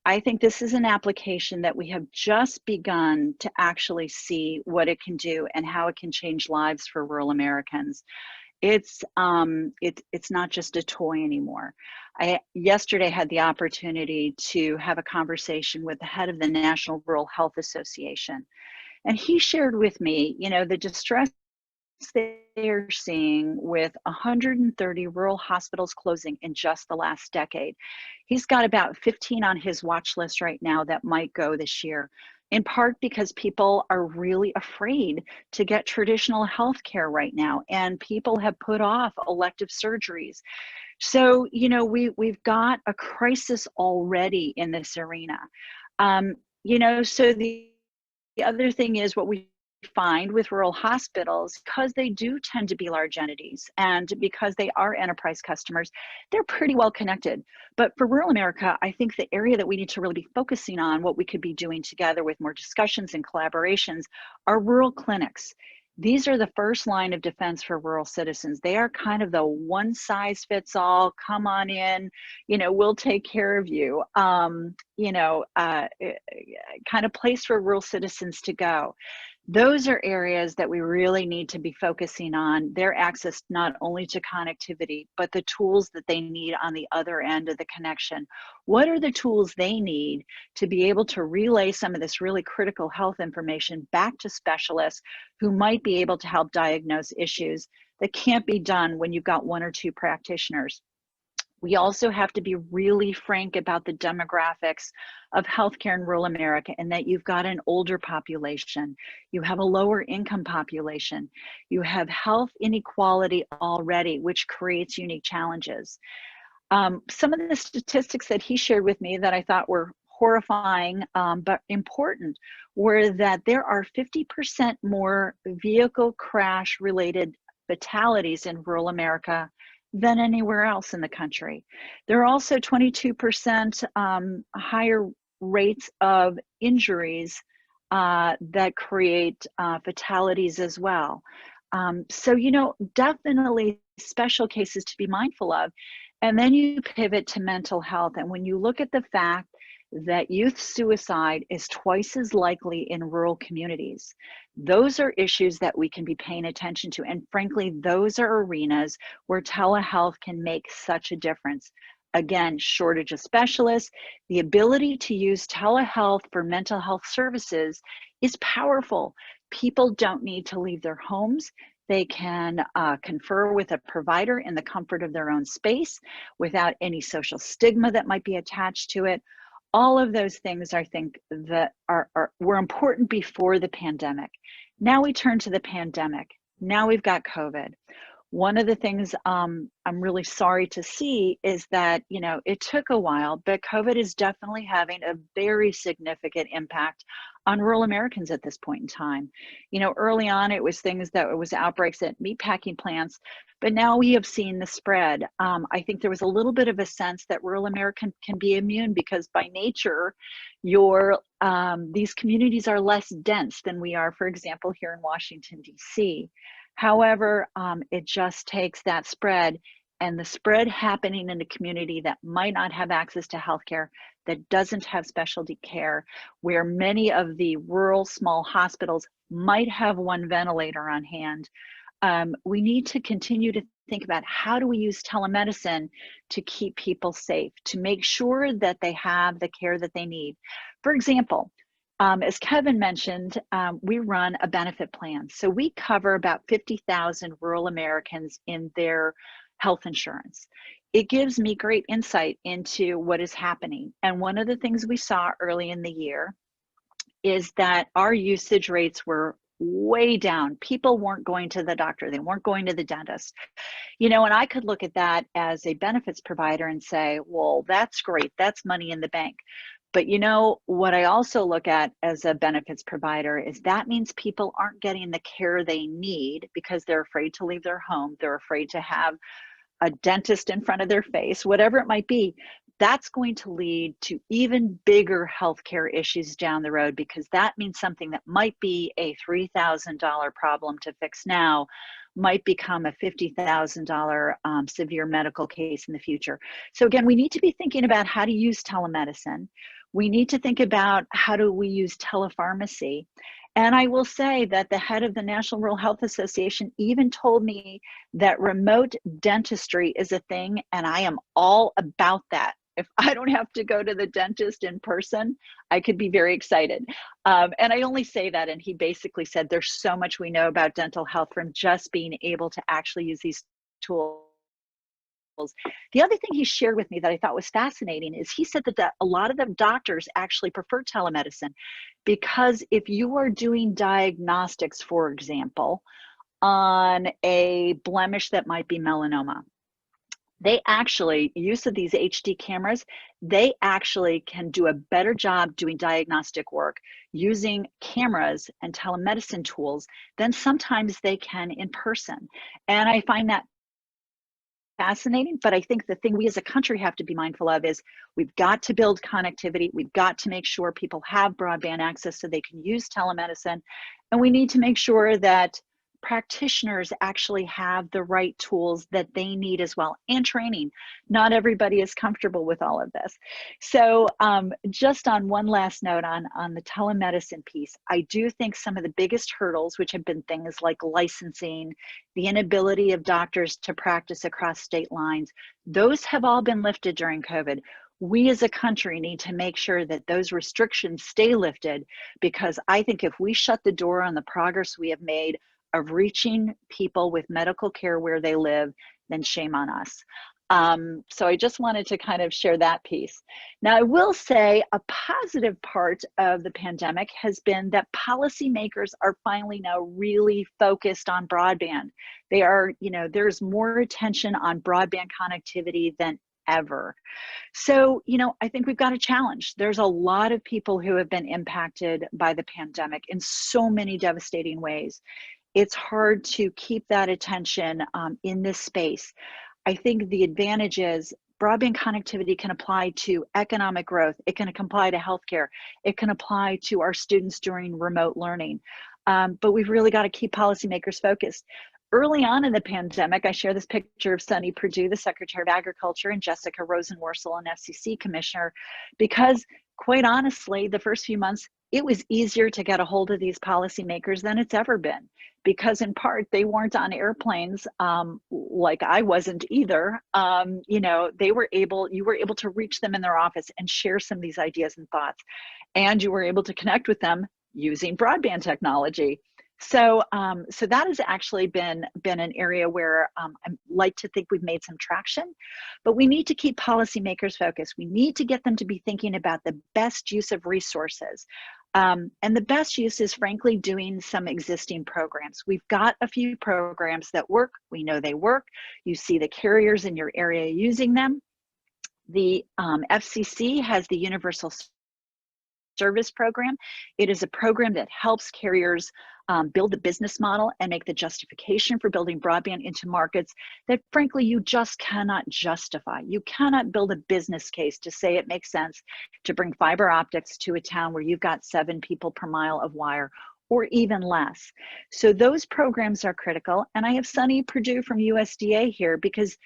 I think this is an application that we have just begun to actually see what it can do and how it can change lives for rural Americans. It's not just a toy anymore. I yesterday had the opportunity to have a conversation with the head of the National Rural Health Association, and he shared with me, you know, the distress they're seeing with 130 rural hospitals closing in just the last decade. He's got about 15 on his watch list right now that might go this year, in part because people are really afraid to get traditional health care right now, and people have put off elective surgeries. So, you know, we've got a crisis already in this arena. You know, so the other thing is what we find with rural hospitals, because they do tend to be large entities and because they are enterprise customers, they're pretty well connected. But for rural America, I think the area that we need to really be focusing on, what we could be doing together with more discussions and collaborations, are rural clinics. These are the first line of defense for rural citizens. They are kind of the one size fits all, come on in, you know, we'll take care of you, you know, kind of place for rural citizens to go. Those are areas that we really need to be focusing on, their access not only to connectivity, but the tools that they need on the other end of the connection. What are the tools they need to be able to relay some of this really critical health information back to specialists who might be able to help diagnose issues that can't be done when you've got one or two practitioners? We also have to be really frank about the demographics of healthcare in rural America, and that you've got an older population, you have a lower income population, you have health inequality already, which creates unique challenges. Some of the statistics that he shared with me that I thought were horrifying but important were that there are 50% more vehicle crash related fatalities in rural America than anywhere else in the country. There are also 22% higher rates of injuries that create fatalities as well. So, you know, definitely special cases to be mindful of. And then you pivot to mental health. And when you look at the fact that youth suicide is twice as likely in rural communities, those are issues that we can be paying attention to. And frankly, those are arenas where telehealth can make such a difference. Again, shortage of specialists, the ability to use telehealth for mental health services is powerful. People don't need to leave their homes. They can confer with a provider in the comfort of their own space without any social stigma that might be attached to it. All of those things, I think, that were important before the pandemic. Now we turn to the pandemic. Now we've got COVID. One of the things I'm really sorry to see is that, you know, it took a while, but COVID is definitely having a very significant impact on rural Americans at this point in time. You know, early on, it was things that it was outbreaks at meatpacking plants, but now we have seen the spread. I think there was a little bit of a sense that rural America can be immune because by nature, these communities are less dense than we are, for example, here in Washington, D.C. However, it just takes that spread, and the spread happening in a community that might not have access to healthcare, that doesn't have specialty care, where many of the rural small hospitals might have one ventilator on hand. We need to continue to think about how do we use telemedicine to keep people safe, to make sure that they have the care that they need. For example, as Kevin mentioned, we run a benefit plan. So we cover about 50,000 rural Americans in their health insurance. It gives me great insight into what is happening. And one of the things we saw early in the year is that our usage rates were way down. People weren't going to the doctor. They weren't going to the dentist. You know, and I could look at that as a benefits provider and say, well, that's great. That's money in the bank. But you know, what I also look at as a benefits provider is that means people aren't getting the care they need because they're afraid to leave their home. They're afraid to have a dentist in front of their face, whatever it might be. That's going to lead to even bigger healthcare issues down the road, because that means something that might be a $3,000 problem to fix now might become a $50,000 severe medical case in the future. So again, we need to be thinking about how to use telemedicine. We need to think about how do we use telepharmacy. And I will say that the head of the National Rural Health Association even told me that remote dentistry is a thing, and I am all about that. If I don't have to go to the dentist in person, I could be very excited. And I only say that, and he basically said there's so much we know about dental health from just being able to actually use these tools. The other thing he shared with me that I thought was fascinating is he said that a lot of the doctors actually prefer telemedicine because if you are doing diagnostics, for example, on a blemish that might be melanoma, they actually, use of these HD cameras, they actually can do a better job doing diagnostic work using cameras and telemedicine tools than sometimes they can in person. And I find that fascinating, but I think the thing we as a country have to be mindful of is we've got to build connectivity. We've got to make sure people have broadband access so they can use telemedicine. And we need to make sure that practitioners actually have the right tools that they need as well, and training. Not everybody is comfortable with all of this. So just on one last note on the telemedicine piece, I do think some of the biggest hurdles, which have been things like licensing, the inability of doctors to practice across state lines, those have all been lifted during COVID. We as a country need to make sure that those restrictions stay lifted, because I think if we shut the door on the progress we have made of reaching people with medical care where they live, then shame on us. So I just wanted to kind of share that piece. Now, I will say a positive part of the pandemic has been that policymakers are finally now really focused on broadband. They are, there's more attention on broadband connectivity than ever. So, I think we've got a challenge. There's a lot of people who have been impacted by the pandemic in so many devastating ways. It's hard to keep that attention in this space. I think the advantage is broadband connectivity can apply to economic growth. It can apply to healthcare. It can apply to our students during remote learning. But we've really got to keep policymakers focused. Early on in the pandemic, I share this picture of Sonny Perdue, the Secretary of Agriculture, and Jessica Rosenworcel, an FCC commissioner, because quite honestly, the first few months, it was easier to get a hold of these policymakers than it's ever been, because in part they weren't on airplanes like I wasn't either. You were able to reach them in their office and share some of these ideas and thoughts, and you were able to connect with them using broadband technology. So that has actually been an area where I like to think we've made some traction, but we need to keep policymakers focused. We need to get them to be thinking about the best use of resources. And the best use is frankly doing some existing programs. We've got a few programs that work. We know they work. You see the carriers in your area using them. The FCC has the Universal Service Program. It is a program that helps carriers build the business model and make the justification for building broadband into markets that frankly you just cannot justify. You cannot build a business case to say it makes sense to bring fiber optics to a town where you've got 7 people per mile of wire or even less. So those programs are critical. And I have Sonny Perdue from USDA here because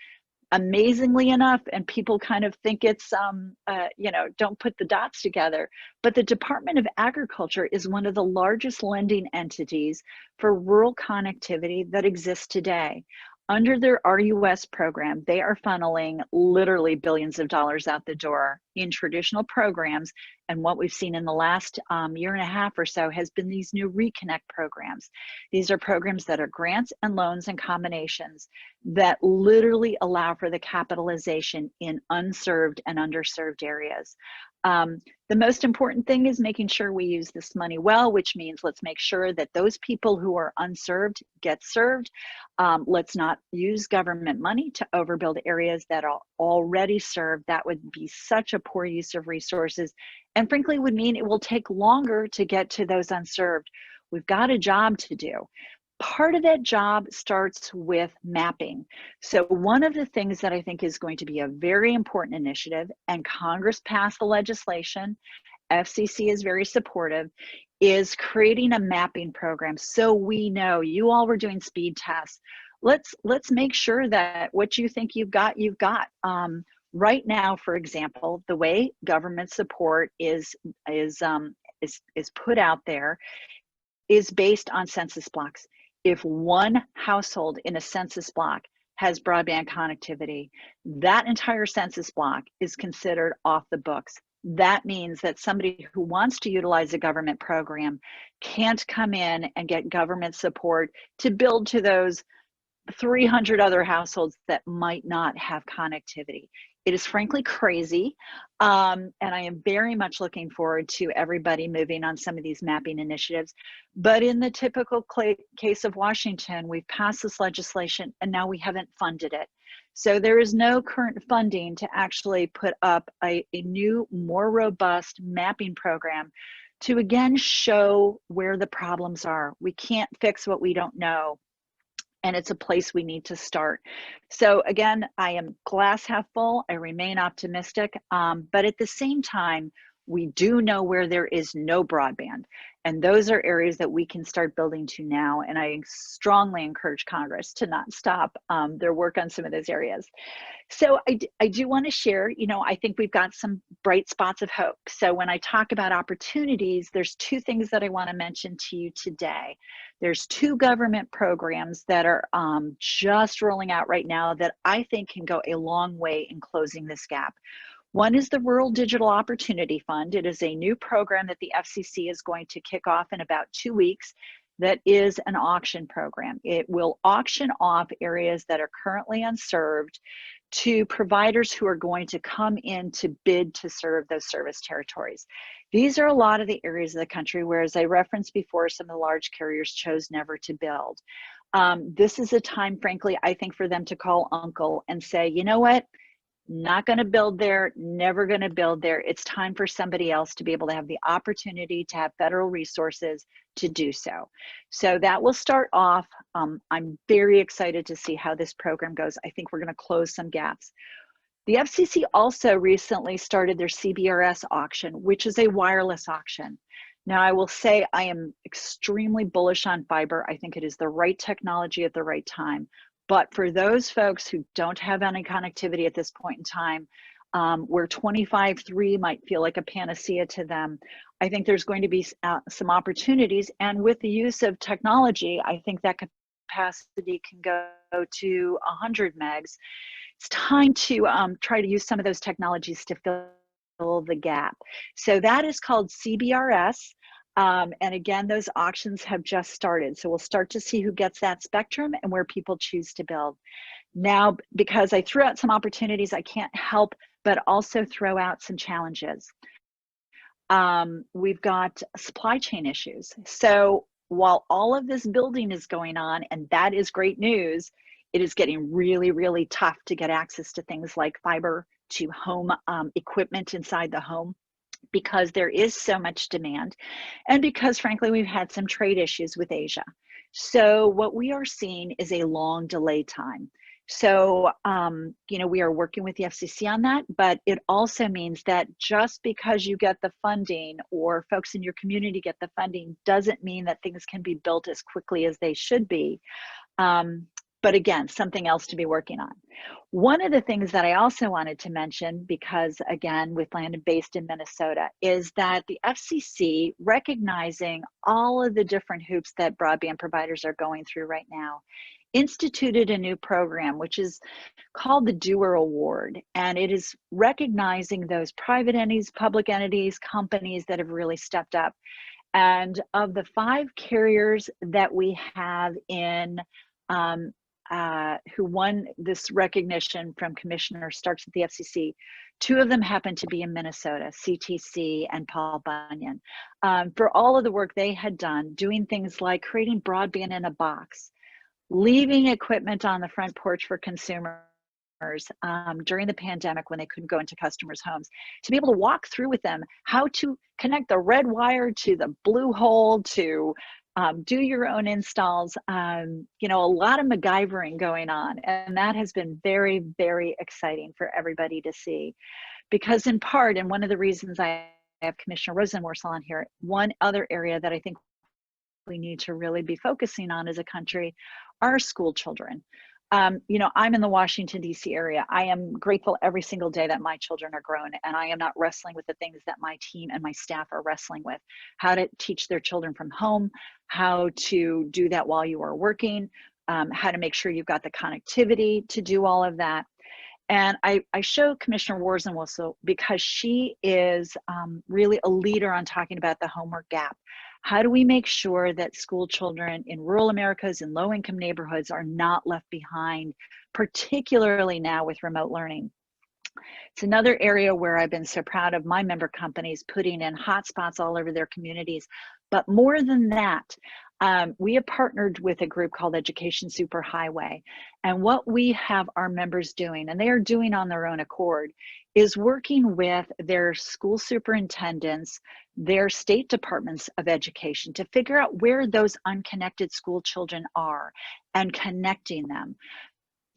amazingly enough, and people kind of think it's, don't put the dots together, but the Department of Agriculture is one of the largest lending entities for rural connectivity that exists today. Under their RUS program, they are funneling literally billions of dollars out the door in traditional programs. And what we've seen in the last year and a half or so has been these new Reconnect programs. These are programs that are grants and loans and combinations that literally allow for the capitalization in unserved and underserved areas. The most important thing is making sure we use this money well, which means let's make sure that those people who are unserved get served. Let's not use government money to overbuild areas that are already served. That would be such a poor use of resources, and frankly would mean it will take longer to get to those unserved. We've got a job to do. Part of that job starts with mapping. So one of the things that I think is going to be a very important initiative, and Congress passed the legislation, FCC is very supportive, is creating a mapping program. So we know you all were doing speed tests. Let's make sure that what you think you've got, you've got. Right now, for example, the way government support is put out there is based on census blocks. If one household in a census block has broadband connectivity, that entire census block is considered off the books. That means that somebody who wants to utilize a government program can't come in and get government support to build to those 300 other households that might not have connectivity. It is frankly crazy, and I am very much looking forward to everybody moving on some of these mapping initiatives. But in the typical case of Washington, we've passed this legislation and now we haven't funded it. So there is no current funding to actually put up a new, more robust mapping program to again show where the problems are. We can't fix what we don't know, and it's a place we need to start. So again, I am glass half full. I remain optimistic, but at the same time, we do know where there is no broadband, and those are areas that we can start building to now. And I strongly encourage Congress to not stop their work on some of those areas. So I do want to share, you know, I think we've got some bright spots of hope. So when I talk about opportunities, there's two things that I want to mention to you today. There's two government programs that are just rolling out right now that I think can go a long way in closing this gap. One is the Rural Digital Opportunity Fund. It is a new program that the FCC is going to kick off in about 2 weeks. That is an auction program. It will auction off areas that are currently unserved to providers who are going to come in to bid to serve those service territories. These are a lot of the areas of the country where, as I referenced before, some of the large carriers chose never to build. This is a time, frankly, I think, for them to call uncle and say, you know what? Not going to build there, never going to build there. It's time for somebody else to be able to have the opportunity to have federal resources to do so. So that will start off. I'm very excited to see how this program goes. I think we're going to close some gaps. The FCC also recently started their CBRS auction, which is a wireless auction. Now, I will say I am extremely bullish on fiber. I think it is the right technology at the right time. But for those folks who don't have any connectivity at this point in time, where 25.3 might feel like a panacea to them, I think there's going to be some opportunities. And with the use of technology, I think that capacity can go to 100 megs. It's time to try to use some of those technologies to fill the gap. So that is called CBRS. And again, those auctions have just started. So we'll start to see who gets that spectrum and where people choose to build. Now, because I threw out some opportunities, I can't help but also throw out some challenges. We've got supply chain issues. So while all of this building is going on, and that is great news, it is getting really, really tough to get access to things like fiber to home equipment inside the home, because there is so much demand, and because frankly we've had some trade issues with Asia. So what we are seeing is a long delay time. So you know, we are working with the FCC on that, but it also means that just because you get the funding or folks in your community get the funding doesn't mean that things can be built as quickly as they should be. But again, something else to be working on. One of the things that I also wanted to mention, because again, with Blandin based in Minnesota, is that the FCC, recognizing all of the different hoops that broadband providers are going through right now, instituted a new program, which is called the Doer Award. And it is recognizing those private entities, public entities, companies that have really stepped up. And of the 5 carriers that we have in who won this recognition from Commissioner Starks at the FCC, 2 of them happen to be in Minnesota, CTC and Paul Bunyan, for all of the work they had done, doing things like creating broadband in a box, leaving equipment on the front porch for consumers during the pandemic when they couldn't go into customers' homes, to be able to walk through with them how to connect the red wire to the blue hole, to do your own installs. You know, a lot of MacGyvering going on, and that has been very, very exciting for everybody to see, because in part, and one of the reasons I have Commissioner Rosenworcel on here. One other area that I think we need to really be focusing on as a country are school children. You know, I'm in the Washington, D.C. area. I am grateful every single day that my children are grown and I am not wrestling with the things that my team and my staff are wrestling with. How to teach their children from home, how to do that while you are working, how to make sure you've got the connectivity to do all of that. And I show Commissioner Rosenworcel because she is really a leader on talking about the homework gap. How do we make sure that school children in rural Americas and low-income neighborhoods are not left behind, particularly now with remote learning? It's another area where I've been so proud of my member companies putting in hotspots all over their communities. But more than that, we have partnered with a group called Education Superhighway. And what we have our members doing, and they are doing on their own accord, is working with their school superintendents, their state departments of education to figure out where those unconnected school children are and connecting them.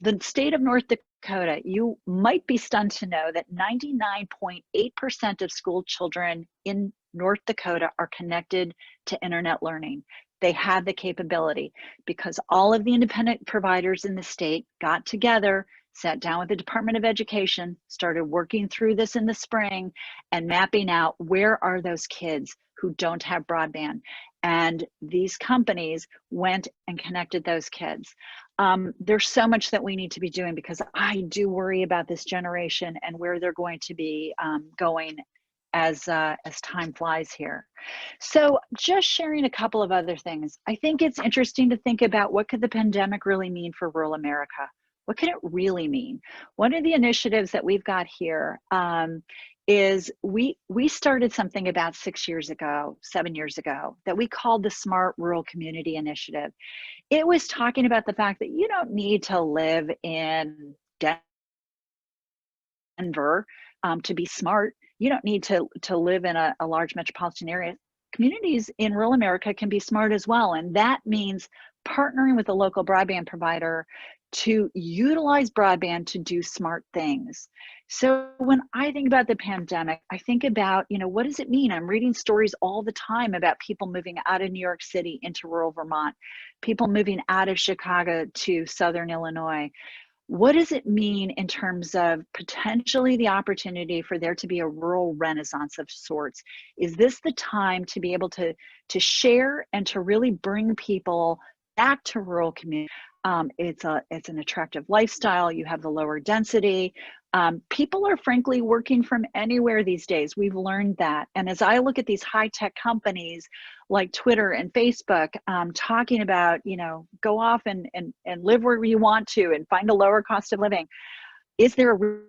The state of North Dakota, you might be stunned to know that 99.8% of school children in North Dakota are connected to internet learning. They have the capability because all of the independent providers in the state got together, sat down with the Department of Education, started working through this in the spring and mapping out where are those kids who don't have broadband. And these companies went and connected those kids. There's so much that we need to be doing because I do worry about this generation and where they're going to be going as time flies here. So just sharing a couple of other things. I think it's interesting to think about what could the pandemic really mean for rural America? What can it really mean? One of the initiatives that we've got here is we started something about 7 years ago, that we called the Smart Rural Community Initiative. It was talking about the fact that you don't need to live in Denver to be smart. You don't need to live in a large metropolitan area. Communities in rural America can be smart as well. And that means partnering with a local broadband provider to utilize broadband to do smart things. So when I think about the pandemic, I think about, you know, what does it mean? I'm reading stories all the time about people moving out of New York City into rural Vermont, people moving out of Chicago to Southern Illinois. What does it mean in terms of potentially the opportunity for there to be a rural renaissance of sorts? Is this the time to be able to share and to really bring people back to rural communities? It's an attractive lifestyle. You have the lower density. People are frankly working from anywhere these days. We've learned that. And as I look at these high-tech companies like Twitter and Facebook talking about, you know, go off and live where you want to and find a lower cost of living, is there a real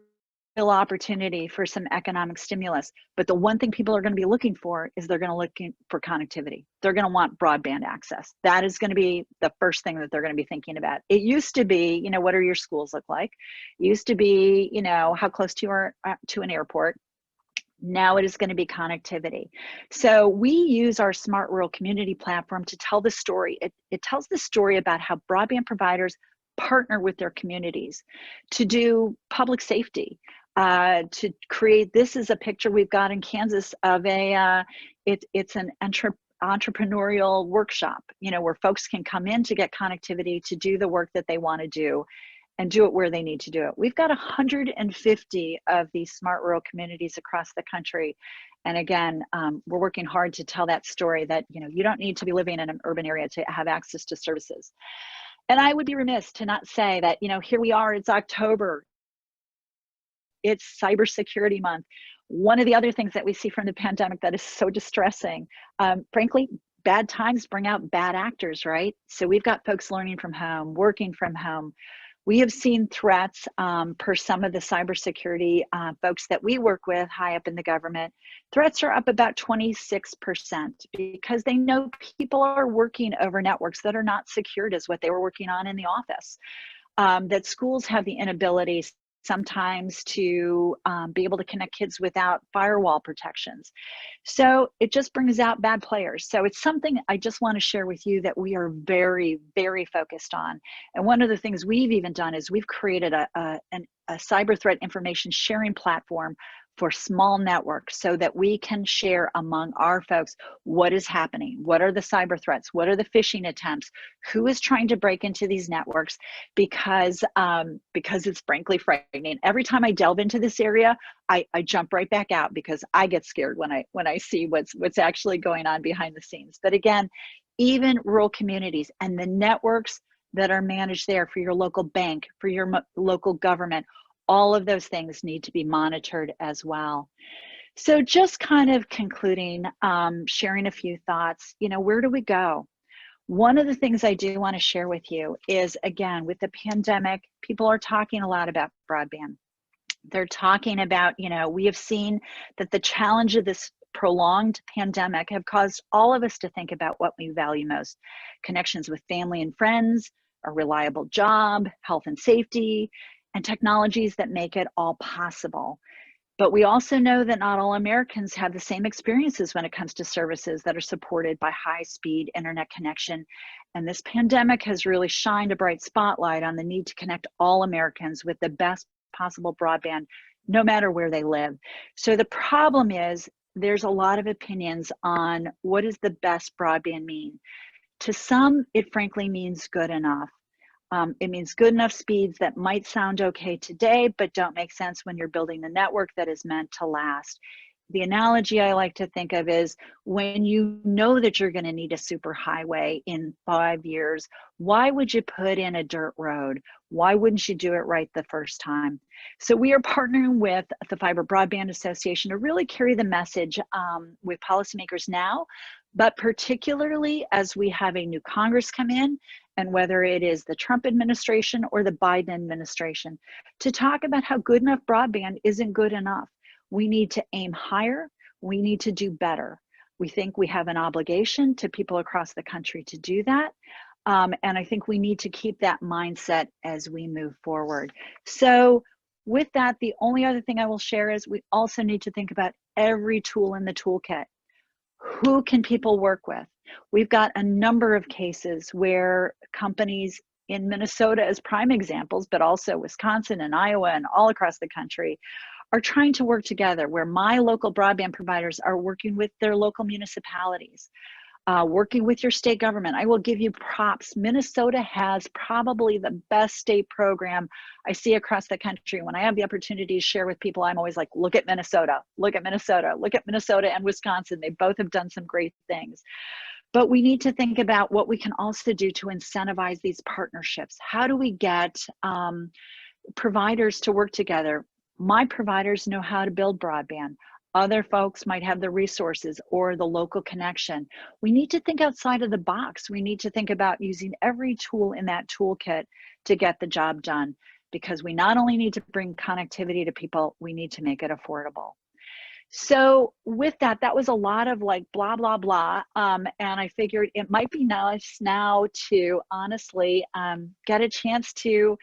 opportunity for some economic stimulus? But the one thing people are going to be looking for is they're going to look for connectivity. They're going to want broadband access. That is going to be the first thing that they're going to be thinking about. It used to be, you know, what do your schools look like? It used to be, you know, how close to are to an airport. Now it is going to be connectivity. So we use our Smart Rural Community platform to tell the story. It tells the story about how broadband providers partner with their communities to do public safety, to create, this is a picture we've got in Kansas of it's an entrepreneurial workshop, you know, where folks can come in to get connectivity to do the work that they want to do and do it where they need to do it. We've got 150 of these smart rural communities across the country. And again, we're working hard to tell that story that, you know, you don't need to be living in an urban area to have access to services. And I would be remiss to not say that, you know, here we are, it's October. It's Cybersecurity Month. One of the other things that we see from the pandemic that is so distressing, frankly, bad times bring out bad actors, right? So we've got folks learning from home, working from home. We have seen threats per some of the cybersecurity folks that we work with high up in the government. Threats are up about 26% because they know people are working over networks that are not secured as what they were working on in the office. That schools have the inability sometimes to be able to connect kids without firewall protections. So it just brings out bad players. So it's something I just want to share with you that we are very, very focused on. And one of the things we've even done is we've created a cyber threat information sharing platform for small networks so that we can share among our folks what is happening, what are the cyber threats, what are the phishing attempts, who is trying to break into these networks, because it's frankly frightening. Every time I delve into this area, I jump right back out because I get scared when I see what's actually going on behind the scenes. But again, even rural communities and the networks that are managed there for your local bank, for your local government, all of those things need to be monitored as well. So just kind of concluding, sharing a few thoughts, where do we go? One of the things I do want to share with you is, again, with the pandemic, people are talking a lot about broadband. They're talking about, we have seen that the challenge of this prolonged pandemic have caused all of us to think about what we value most: connections with family and friends, a reliable job, health and safety, and technologies that make it all possible. But we also know that not all Americans have the same experiences when it comes to services that are supported by high-speed internet connection. And this pandemic has really shined a bright spotlight on the need to connect all Americans with the best possible broadband, no matter where they live. So the problem is, there's a lot of opinions on what does the best broadband mean. To some, it frankly means good enough. It means good enough speeds that might sound okay today, but don't make sense when you're building a network that is meant to last. The analogy I like to think of is, when you know that you're going to need a super highway in 5 years, why would you put in a dirt road? Why wouldn't you do it right the first time? So we are partnering with the Fiber Broadband Association to really carry the message with policymakers now, but particularly as we have a new Congress come in, and whether it is the Trump administration or the Biden administration, to talk about how good enough broadband isn't good enough. We need to aim higher. We need to do better. We think we have an obligation to people across the country to do that. And I think we need to keep that mindset as we move forward. So with that, the only other thing I will share is we also need to think about every tool in the toolkit. Who can people work with? We've got a number of cases where companies in Minnesota, as prime examples, but also Wisconsin and Iowa and all across the country, are trying to work together, where my local broadband providers are working with their local municipalities, working with your state government. I will give you props. Minnesota has probably the best state program I see across the country. When I have the opportunity to share with people, I'm always like, look at Minnesota, look at Minnesota, look at Minnesota and Wisconsin. They both have done some great things. But we need to think about what we can also do to incentivize these partnerships. How do we get providers to work together? My providers know how to build broadband. Other folks might have the resources or the local connection. We need to think outside of the box. We need to think about using every tool in that toolkit to get the job done, because we not only need to bring connectivity to people, we need to make it affordable. So with that, that was a lot of like blah, blah, blah. And I figured it might be nice now to honestly get a chance to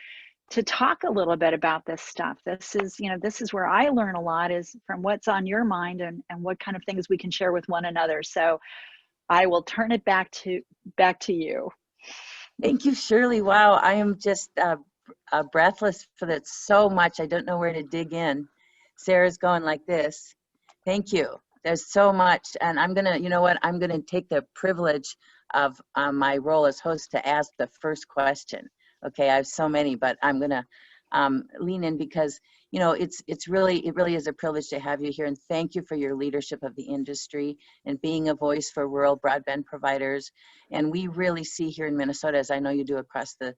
talk a little bit about this stuff. This is where I learn a lot, is from what's on your mind and what kind of things we can share with one another. So I will turn it back to you.
Thank you, Shirley. Wow, I am just breathless for that so much. I don't know where to dig in. Sarah's going like this. Thank you. There's so much. And I'm going to, you know what, I'm going to take the privilege of my role as host to ask the first question. Okay, I have so many, but I'm going to lean in because, you know, it really is a privilege to have you here, and thank you for your leadership of the industry and being a voice for rural broadband providers. And we really see here in Minnesota, as I know you do across the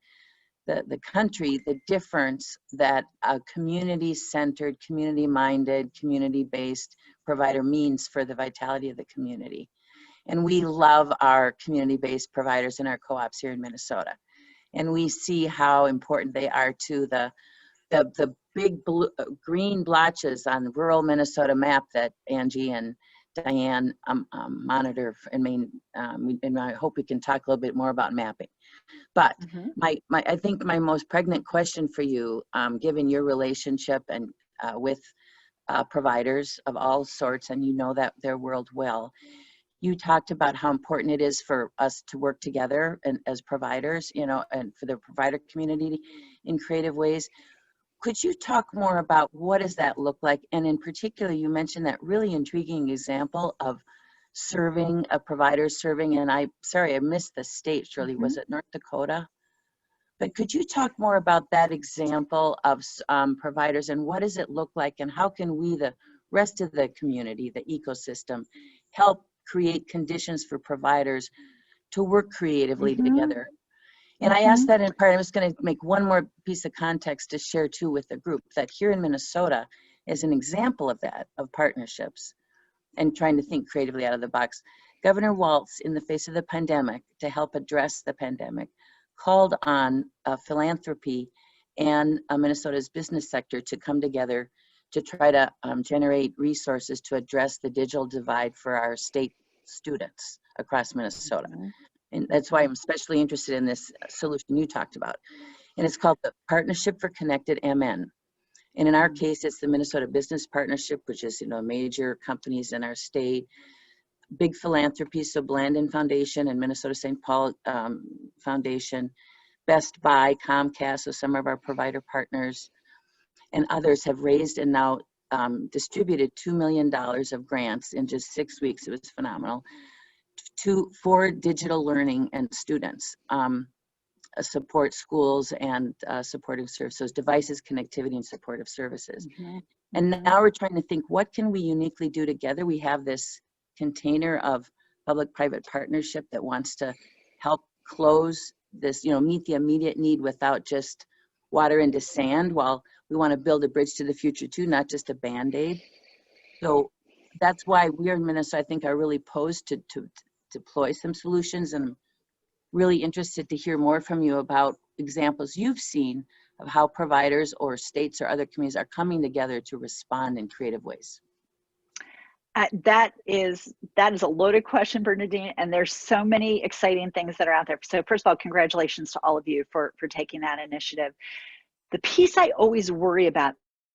country, the difference that a community-centered, community-minded, community-based provider means for the vitality of the community. And we love our community-based providers and our co-ops here in Minnesota. And we see how important they are to the big blue, green blotches on the rural Minnesota map that Angie and Diane monitor. And I hope we can talk a little bit more about mapping. But I think my most pregnant question for you, given your relationship and with providers of all sorts, and you know that their world well, you talked about how important it is for us to work together and as providers, you know, and for the provider community in creative ways. Could you talk more about what does that look like? And in particular, you mentioned that really intriguing example of serving, a provider serving, and I missed the state, Shirley. Was it North Dakota? But could you talk more about that example of providers and what does it look like and how can we, the rest of the community, the ecosystem, help create conditions for providers to work creatively together? And I asked that in part, I'm just going to make one more piece of context to share too with the group, that here in Minnesota is an example of that, of partnerships and trying to think creatively out of the box. Governor Walz, in the face of the pandemic, to help address the pandemic, called on philanthropy and Minnesota's business sector to come together to try to generate resources to address the digital divide for our state students across Minnesota. And that's why I'm especially interested in this solution you talked about. And it's called the Partnership for Connected MN. And in our case, it's the Minnesota Business Partnership, which is, major companies in our state, big philanthropies, so Blandin Foundation and Minnesota St. Paul Foundation, Best Buy, Comcast, so some of our provider partners, and others have raised and now distributed $2 million of grants in just 6 weeks. It was phenomenal. For digital learning and students, support schools and supportive services, devices, connectivity, and supportive services. And now we're trying to think, what can we uniquely do together? We have this container of public-private partnership that wants to help close this, meet the immediate need without just water into sand, while we want to build a bridge to the future too, not just a Band-Aid. So that's why we in Minnesota, I think, are really posed to deploy some solutions, and I'm really interested to hear more from you about examples you've seen of how providers or states or other communities are coming together to respond in creative ways.
That is a loaded question, Bernadine, and there's so many exciting things that are out there. So first of all, congratulations to all of you for taking that initiative. The piece I always worry about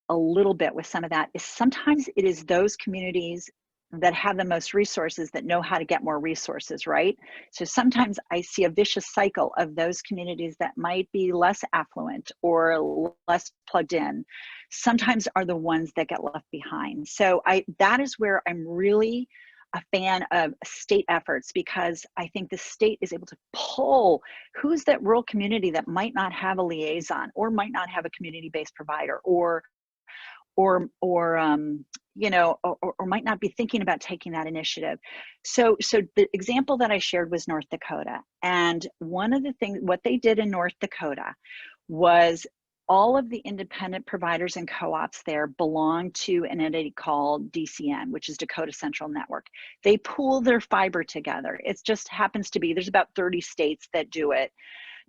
a little bit with some of that is sometimes it is those communities that have the most resources that know how to get more resources, right? So sometimes I see a vicious cycle of those communities that might be less affluent or less plugged in, sometimes are the ones that get left behind. So that is where I'm really a fan of state efforts, because I think the state is able to pull who's that rural community that might not have a liaison or might not have a community-based provider or might not be thinking about taking that initiative. So the example that I shared was North Dakota. And one of the things, what they did in North Dakota was all of the independent providers and co-ops there belong to an entity called DCN, which is Dakota Central Network. They pool their fiber together. It just happens to be, there's about 30 states that do it.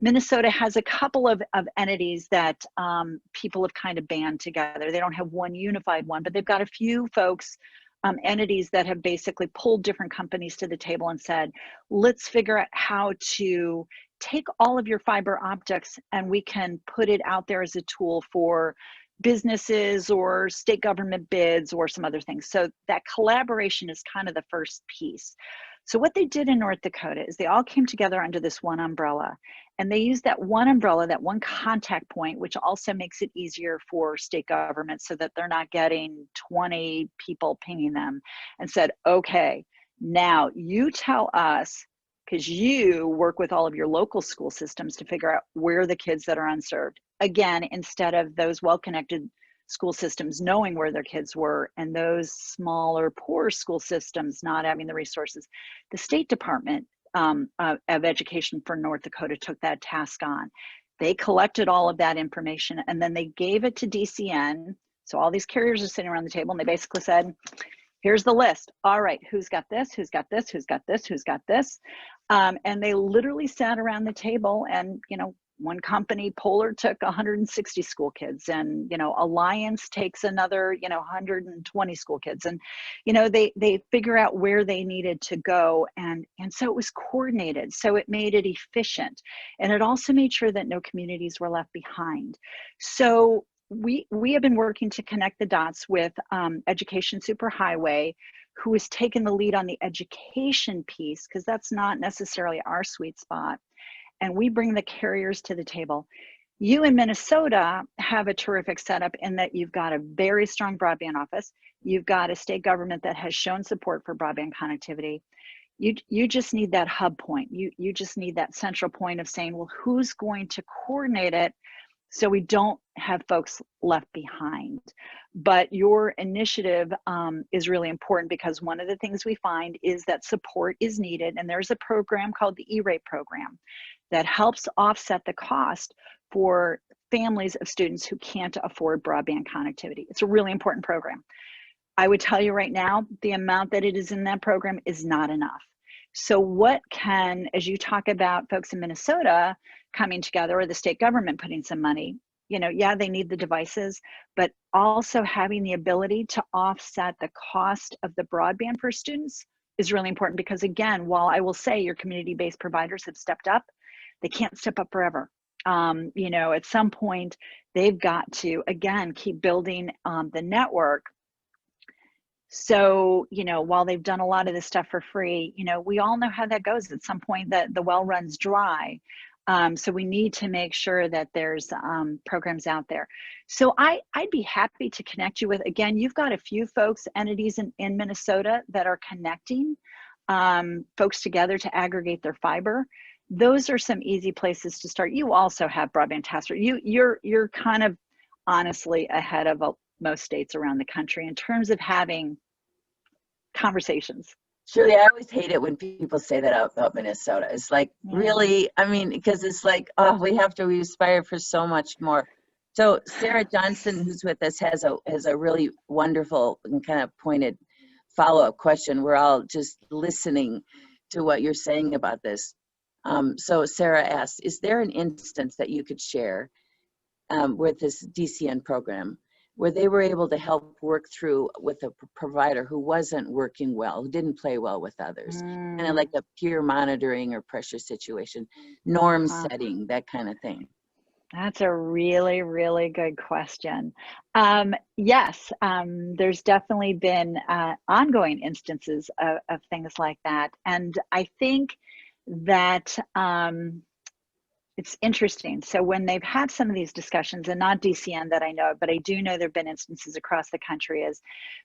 Minnesota has a couple of entities that people have kind of band together. They don't have one unified one, but they've got a few folks, entities that have basically pulled different companies to the table and said, let's figure out how to take all of your fiber optics and we can put it out there as a tool for businesses or state government bids or some other things. So that collaboration is kind of the first piece. So what they did in North Dakota is they all came together under this one umbrella, and they used that one umbrella, that one contact point, which also makes it easier for state governments so that they're not getting 20 people pinging them, and said, okay, now you tell us, because you work with all of your local school systems to figure out where the kids that are unserved. Again, instead of those well-connected school systems knowing where their kids were and those smaller, poor school systems not having the resources, the State Department of Education for North Dakota took that task on. They collected all of that information and then they gave it to DCN. So all these carriers are sitting around the table and they basically said, here's the list. All right, who's got this? Who's got this? Who's got this? Who's got this? And they literally sat around the table and, one company, Polar, took 160 school kids, and Alliance takes another 120 school kids, and they figure out where they needed to go, and so it was coordinated, so it made it efficient, and it also made sure that no communities were left behind. So we have been working to connect the dots with Education Superhighway, who has taken the lead on the education piece, because that's not necessarily our sweet spot. And we bring the carriers to the table. You in Minnesota have a terrific setup in that you've got a very strong broadband office. You've got a state government that has shown support for broadband connectivity. You just need that hub point. You just need that central point of saying, well, who's going to coordinate it so we don't have folks left behind. But your initiative is really important, because one of the things we find is that support is needed, and there's a program called the E-rate program that helps offset the cost for families of students who can't afford broadband connectivity. It's a really important program. I would tell you right now, the amount that it is in that program is not enough. So what can, as you talk about folks in Minnesota coming together, or the state government putting some money, you know, yeah, they need the devices, but also having the ability to offset the cost of the broadband for students is really important, because again, while I will say your community-based providers have stepped up, they can't step up forever. You know, at some point they've got to, again, keep building the network. So, you know, while they've done a lot of this stuff for free, you know, we all know how that goes. At some point that the well runs dry. So we need to make sure that there's programs out there. So I'd be happy to connect you with, again, you've got a few folks, entities in Minnesota that are connecting folks together to aggregate their fiber. Those are some easy places to start. You also have broadband task force. You're kind of honestly ahead of most states around the country in terms of having conversations.
Shirley, I always hate it when people say that about Minnesota. It's like, really? I mean, because it's like, oh, we aspire for so much more. So Sarah Johnson, who's with us, has a really wonderful and kind of pointed follow-up question. We're all just listening to what you're saying about this. So Sarah asks, is there an instance that you could share with this DCN program where they were able to help work through with a provider who wasn't working well, who didn't play well with others, kind of like a peer monitoring or pressure situation, norm setting, that kind of thing?
That's a really, really good question. Yes, there's definitely been ongoing instances of things like that. And I think that it's interesting. So when they've had some of these discussions, and not DCN that I know of, but I do know there have been instances across the country as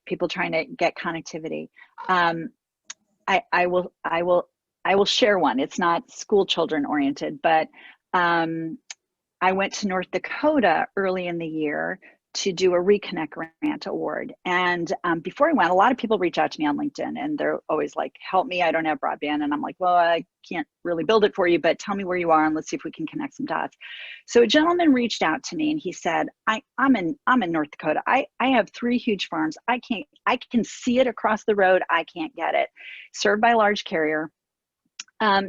people trying to get connectivity. I will share one. It's not school children oriented, but I went to North Dakota early in the year to do a Reconnect Grant award. And before I went, a lot of people reach out to me on LinkedIn, and they're always like, help me, I don't have broadband. And I'm like, well, I can't really build it for you, but tell me where you are and let's see if we can connect some dots. So a gentleman reached out to me and he said, I'm in North Dakota. I have 3 huge farms. I can see it across the road. I can't get it. Served by a large carrier.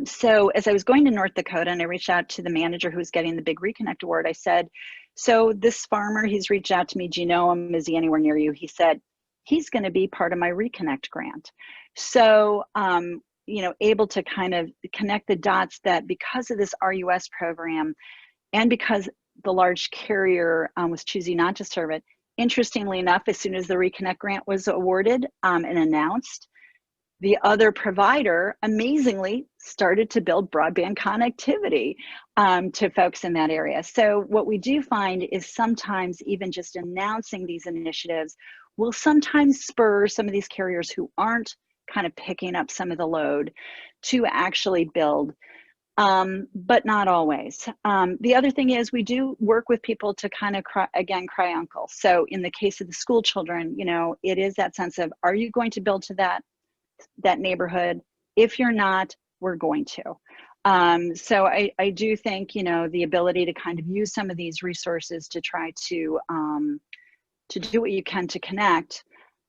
So as I was going to North Dakota and I reached out to the manager who was getting the big Reconnect award, I said, so this farmer, he's reached out to me, do you know him? Is he anywhere near you? He said, he's going to be part of my Reconnect grant. So, you know, able to kind of connect the dots that because of this RUS program and because the large carrier was choosing not to serve it, interestingly enough, as soon as the Reconnect grant was awarded and announced, the other provider amazingly started to build broadband connectivity to folks in that area. So what we do find is sometimes even just announcing these initiatives will sometimes spur some of these carriers who aren't kind of picking up some of the load to actually build, but not always. The other thing is we do work with people to kind of cry uncle. So in the case of the school children, you know, it is that sense of, are you going to build to that neighborhood? If you're not, we're going to. So I do think, you know, the ability to kind of use some of these resources to try to do what you can to connect,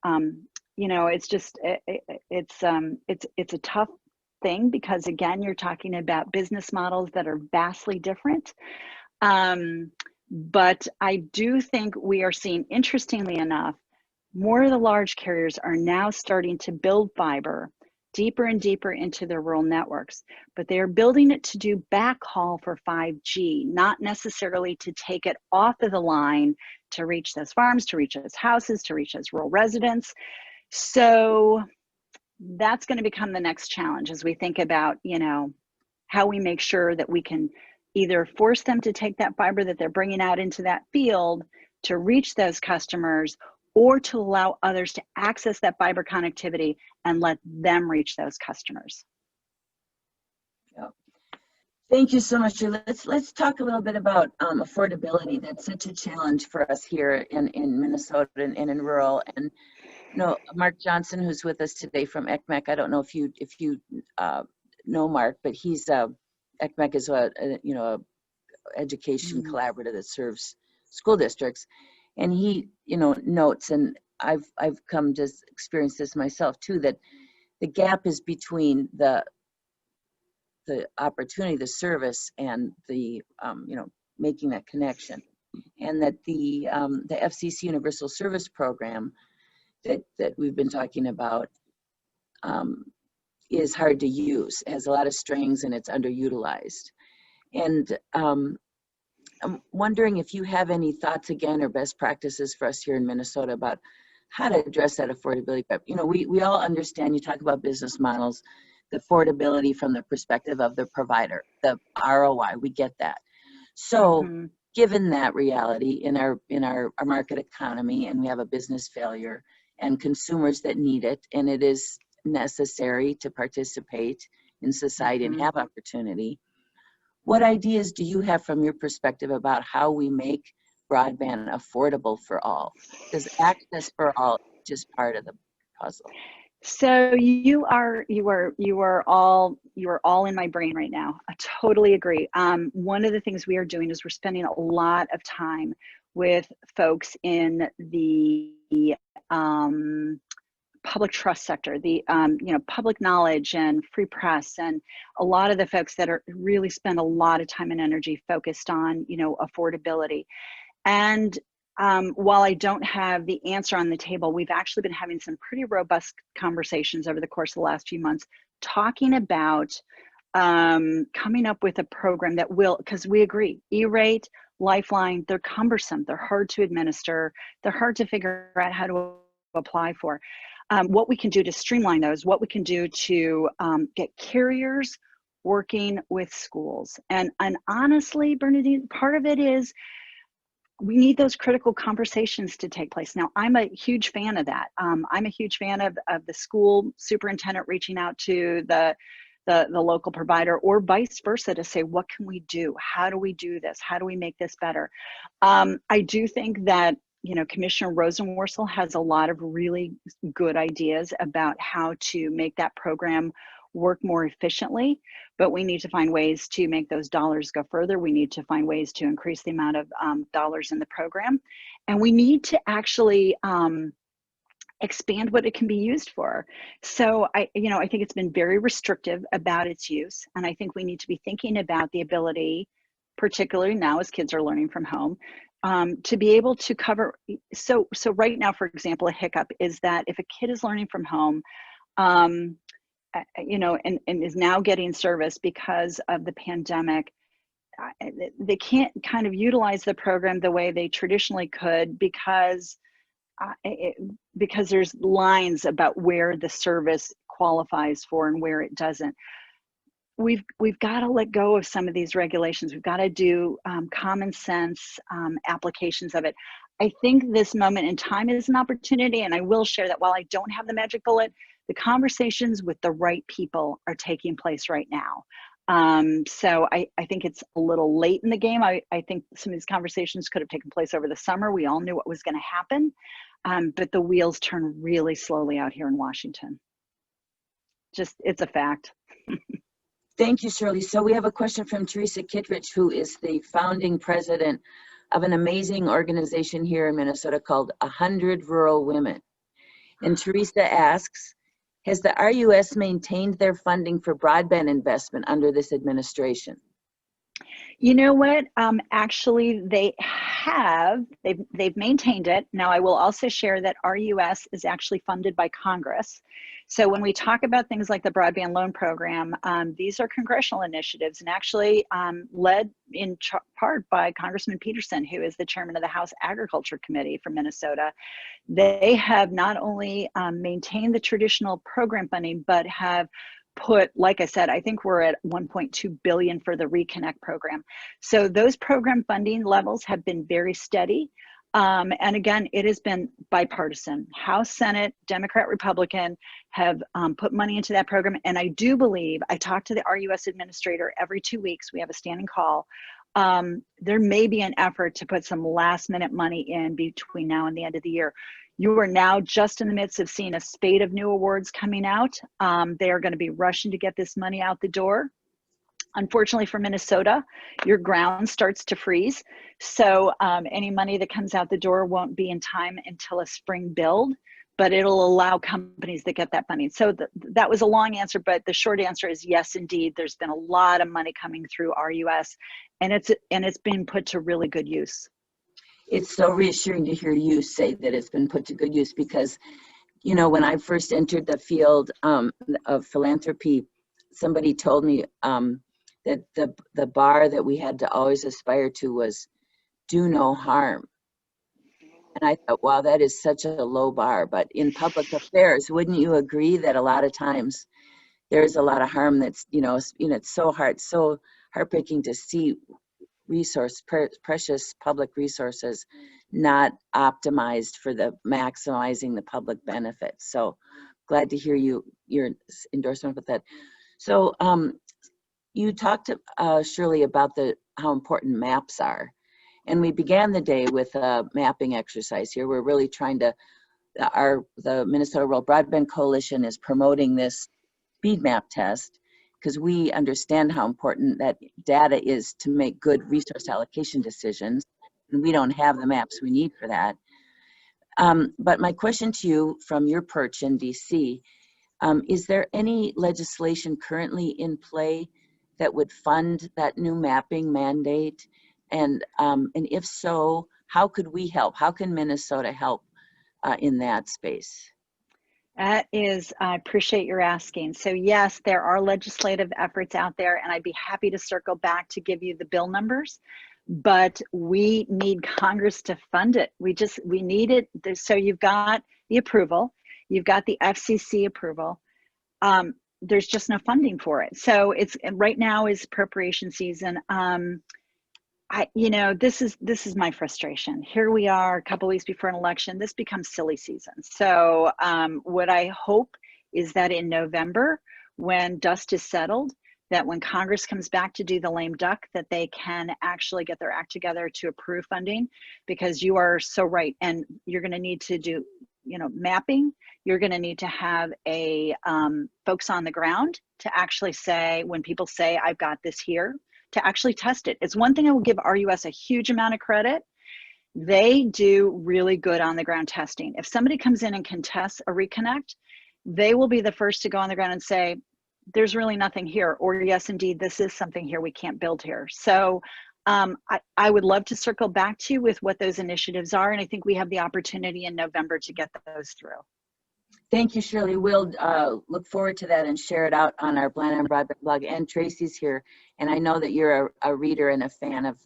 you know, it's just, it's a tough thing because again, you're talking about business models that are vastly different. But I do think we are seeing, interestingly enough, more of the large carriers are now starting to build fiber deeper and deeper into their rural networks, but they are building it to do backhaul for 5G, not necessarily to take it off of the line to reach those farms, to reach those houses, to reach those rural residents. So that's going to become the next challenge as we think about, you know, how we make sure that we can either force them to take that fiber that they're bringing out into that field to reach those customers, or to allow others to access that fiber connectivity and let them reach those customers.
Thank you so much, Julie. Let's talk a little bit about affordability. That's such a challenge for us here in Minnesota and in rural. And Mark Johnson, who's with us today from ECMEC. I don't know if you know Mark, but he's ECMEC is a education collaborative that serves school districts, and he notes, and I've come to experience this myself too, that the gap is between the opportunity, the service, and the making that connection, and that the FCC Universal Service Program that we've been talking about is hard to use, has a lot of strings, and it's underutilized. And I'm wondering if you have any thoughts again or best practices for us here in Minnesota about how to address that affordability gap. We all understand, you talk about business models, the affordability from the perspective of the provider, the ROI, we get that. So given that reality in our market economy, and we have a business failure and consumers that need it, and it is necessary to participate in society and have opportunity, what ideas do you have from your perspective about how we make broadband affordable for all? Because access for all is just part of the puzzle.
So you are all in my brain right now. I totally agree. One of the things we are doing is we're spending a lot of time with folks in the public trust sector, the public knowledge and free press, and a lot of the folks that are really spend a lot of time and energy focused on affordability. And while I don't have the answer on the table, we've actually been having some pretty robust conversations over the course of the last few months, talking about coming up with a program that will, because we agree, E-rate, Lifeline, they're cumbersome, they're hard to administer, they're hard to figure out how to apply for. What we can do to streamline those, what we can do to get carriers working with schools. And honestly, Bernadine, part of it is we need those critical conversations to take place. Now, I'm a huge fan of that. I'm a huge fan of the school superintendent reaching out to the local provider, or vice versa, to say, what can we do? How do we do this? How do we make this better? I do think that Commissioner Rosenworcel has a lot of really good ideas about how to make that program work more efficiently, but we need to find ways to make those dollars go further. We need to find ways to increase the amount of dollars in the program, and we need to actually expand what it can be used for. So I think it's been very restrictive about its use, and I think we need to be thinking about the ability, particularly now as kids are learning from home, to be able to cover. So right now, for example, a hiccup is that if a kid is learning from home, and is now getting service because of the pandemic, they can't kind of utilize the program the way they traditionally could because there's lines about where the service qualifies for and where it doesn't. We've got to let go of some of these regulations. We've got to do common sense applications of it. I think this moment in time is an opportunity, and I will share that while I don't have the magic bullet, the conversations with the right people are taking place right now. So I think it's a little late in the game. I think some of these conversations could have taken place over the summer. We all knew what was going to happen, but the wheels turn really slowly out here in Washington. It's a fact.
Thank you, Shirley. So we have a question from Teresa Kittredge, who is the founding president of an amazing organization here in Minnesota called 100 Rural Women. And Teresa asks, has the RUS maintained their funding for broadband investment under this administration?
You know what? Actually, they have. They've maintained it. Now, I will also share that RUS is actually funded by Congress. So when we talk about things like the broadband loan program, these are congressional initiatives, and actually led in part by Congressman Peterson, who is the chairman of the House Agriculture Committee from Minnesota. They have not only maintained the traditional program funding, but have put, like I said, I think we're at 1.2 billion for the Reconnect program. So those program funding levels have been very steady. And again, it has been bipartisan. House, Senate, Democrat, Republican have put money into that program. And I do believe, I talk to the RUS administrator every 2 weeks. We have a standing call. There may be an effort to put some last minute money in between now and the end of the year. You are now just in the midst of seeing a spate of new awards coming out. They are going to be rushing to get this money out the door. Unfortunately for Minnesota, your ground starts to freeze. So any money that comes out the door won't be in time until a spring build, but it'll allow companies that get that funding. So that was a long answer, but the short answer is yes, indeed. There's been a lot of money coming through RUS, and it's been put to really good use.
It's so reassuring to hear you say that it's been put to good use, because, you know, when I first entered the field of philanthropy, somebody told me that the bar that we had to always aspire to was do no harm. And I thought, wow, that is such a low bar. But in public affairs, wouldn't you agree that a lot of times there's a lot of harm that's, it's so heartbreaking to see precious public resources not optimized for the maximizing the public benefits. So glad to hear your endorsement with that. So you talked, Shirley, about how important maps are. And we began the day with a mapping exercise here. We're really trying to, the Minnesota Rural Broadband Coalition is promoting this speed map test because we understand how important that data is to make good resource allocation decisions. And we don't have the maps we need for that. But my question to you from your perch in DC, is there any legislation currently in play that would fund that new mapping mandate? And if so, how could we help? How can Minnesota help in that space?
That is, I appreciate your asking. So yes, there are legislative efforts out there, and I'd be happy to circle back to give you the bill numbers, but we need Congress to fund it. We need it. So you've got the approval, you've got the FCC approval. There's just no funding for it. So right now is appropriation season. This is my frustration. Here we are a couple weeks before an election. This becomes silly season. So what I hope is that in November, when dust is settled, that when Congress comes back to do the lame duck, that they can actually get their act together to approve funding, because you are so right. And you're going to need to do, mapping. You're going to need to have folks on the ground to actually say, when people say, I've got this here, to actually test it. It's one thing I will give RUS a huge amount of credit. They do really good on the ground testing. If somebody comes in and can test a Reconnect, they will be the first to go on the ground and say, there's really nothing here, or yes, indeed, this is something here, we can't build here. So I would love to circle back to you with what those initiatives are. And I think we have the opportunity in November to get those through.
Thank you, Shirley. We'll look forward to that and share it out on our Blandin Broadband blog. And Tracy's here, and I know that you're a reader and a fan of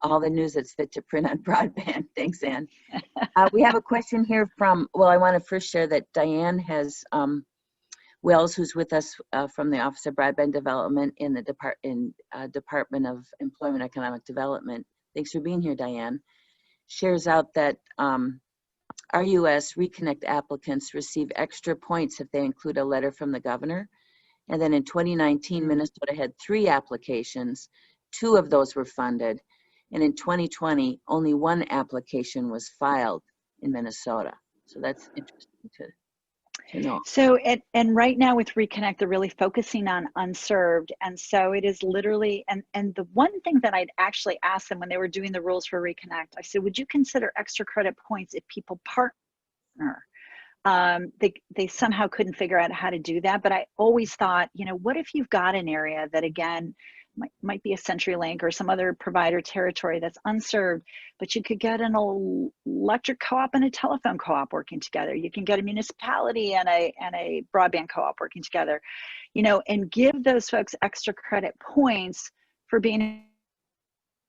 all the news that's fit to print on broadband. Thanks, Ann. We have a question here from, I want to first share that Diane has Wells, who's with us from the Office of Broadband Development in the Department of Employment and Economic Development. Thanks for being here, Diane. Shares out that RUS Reconnect applicants receive extra points if they include a letter from the governor. And then in 2019, Minnesota had 3 applications. 2 of those were funded. And in 2020, only 1 application was filed in Minnesota. So that's interesting to know.
So, and right now with Reconnect, they're really focusing on unserved. And so it is literally, and the one thing that I'd actually asked them when they were doing the rules for Reconnect, I said, would you consider extra credit points if people partner? They somehow couldn't figure out how to do that. But I always thought, what if you've got an area that, again, might be a CenturyLink or some other provider territory that's unserved, but you could get an electric co-op and a telephone co-op working together. You can get a municipality and a broadband co-op working together, and give those folks extra credit points for being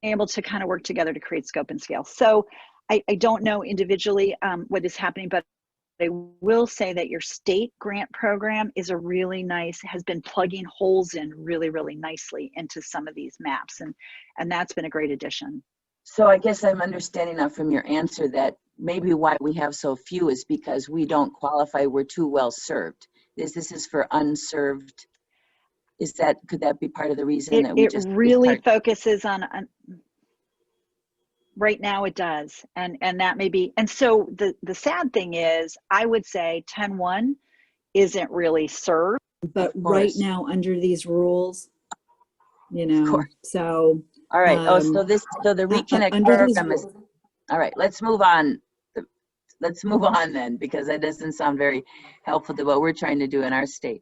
able to kind of work together to create scope and scale. So I don't know individually what is happening, but I will say that your state grant program is a really nice, has been plugging holes in really, really nicely into some of these maps. And that's been a great addition.
So I guess I'm understanding now from your answer that maybe why we have so few is because we don't qualify, we're too well served. This is for unserved. Could that be part of the reason that we
It
just
really focuses on right now it does. And that may be, and so the sad thing is, I would say 10-1 isn't really served, but right now under these rules, you know, so.
All right. So the Reconnect program is, all right, let's move on. Let's move on then, because that doesn't sound very helpful to what we're trying to do in our state.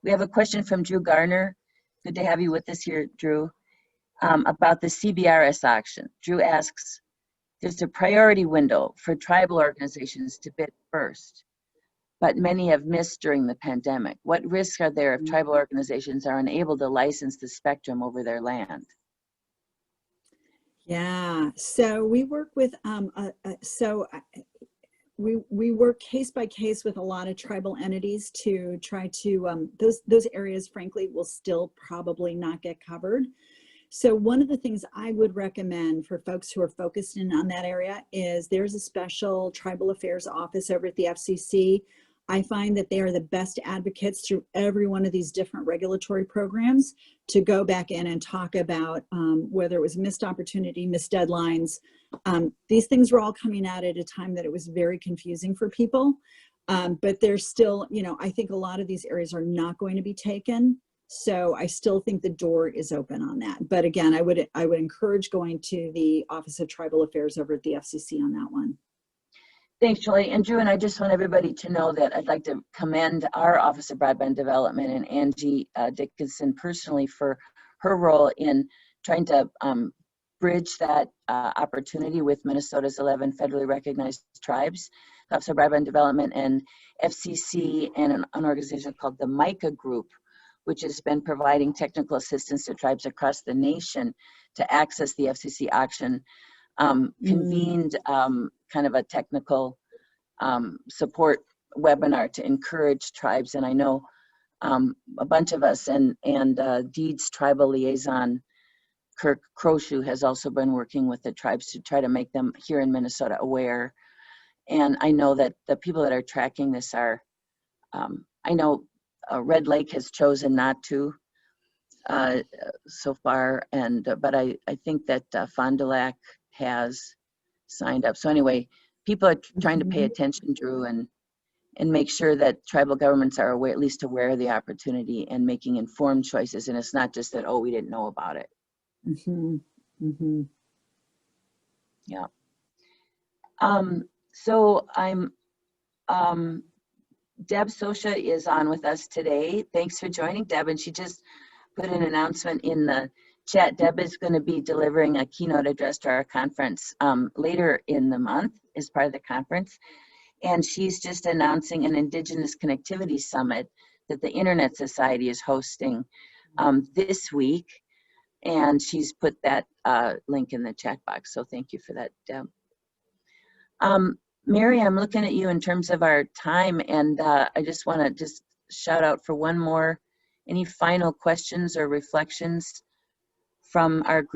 We have a question from Drew Garner. Good to have you with us here, Drew, about the CBRS auction. Drew asks, there's a priority window for tribal organizations to bid first, but many have missed during the pandemic. What risks are there if tribal organizations are unable to license the spectrum over their land?
Yeah, so we work with, we work case by case with a lot of tribal entities to try to, those areas frankly will still probably not get covered. So one of the things I would recommend for folks who are focused in on that area is there's a special tribal affairs office over at the FCC. I find that they are the best advocates through every one of these different regulatory programs to go back in and talk about whether it was missed opportunity, missed deadlines. These things were all coming out at a time that it was very confusing for people. But there's still, you know, I think a lot of these areas are not going to be taken. So I still think the door is open on that. But again, I would encourage going to the Office of Tribal Affairs over at the FCC on that one.
Thanks, Julie. And Drew, and I just want everybody to know that I'd like to commend our Office of Broadband Development and Angie Dickinson personally for her role in trying to bridge that opportunity with Minnesota's 11 federally recognized tribes. The Office of Broadband Development and FCC and an organization called the MICA Group, which has been providing technical assistance to tribes across the nation to access the FCC auction, convened kind of a technical support webinar to encourage tribes. And I know a bunch of us and Deed's tribal liaison, Kirk Croshoe, has also been working with the tribes to try to make them here in Minnesota aware. And I know that the people that are tracking this are, I know Red Lake has chosen not to so far, and but I think that Fond du Lac has signed up. So anyway, people are trying to pay attention, Drew, and make sure that tribal governments are aware, at least aware of the opportunity and making informed choices. And it's not just that, oh, we didn't know about it. Yeah. So I'm, Deb Sosha is on with us today. Thanks for joining, Deb. And she just put an announcement in the chat. Deb is going to be delivering a keynote address to our conference later in the month as part of the conference. And she's just announcing an Indigenous Connectivity Summit that the Internet Society is hosting this week. And she's put that link in the chat box. So thank you for that, Deb. Mary, I'm looking at you in terms of our time, and I just want to just shout out for one more. Any final questions or reflections from our group?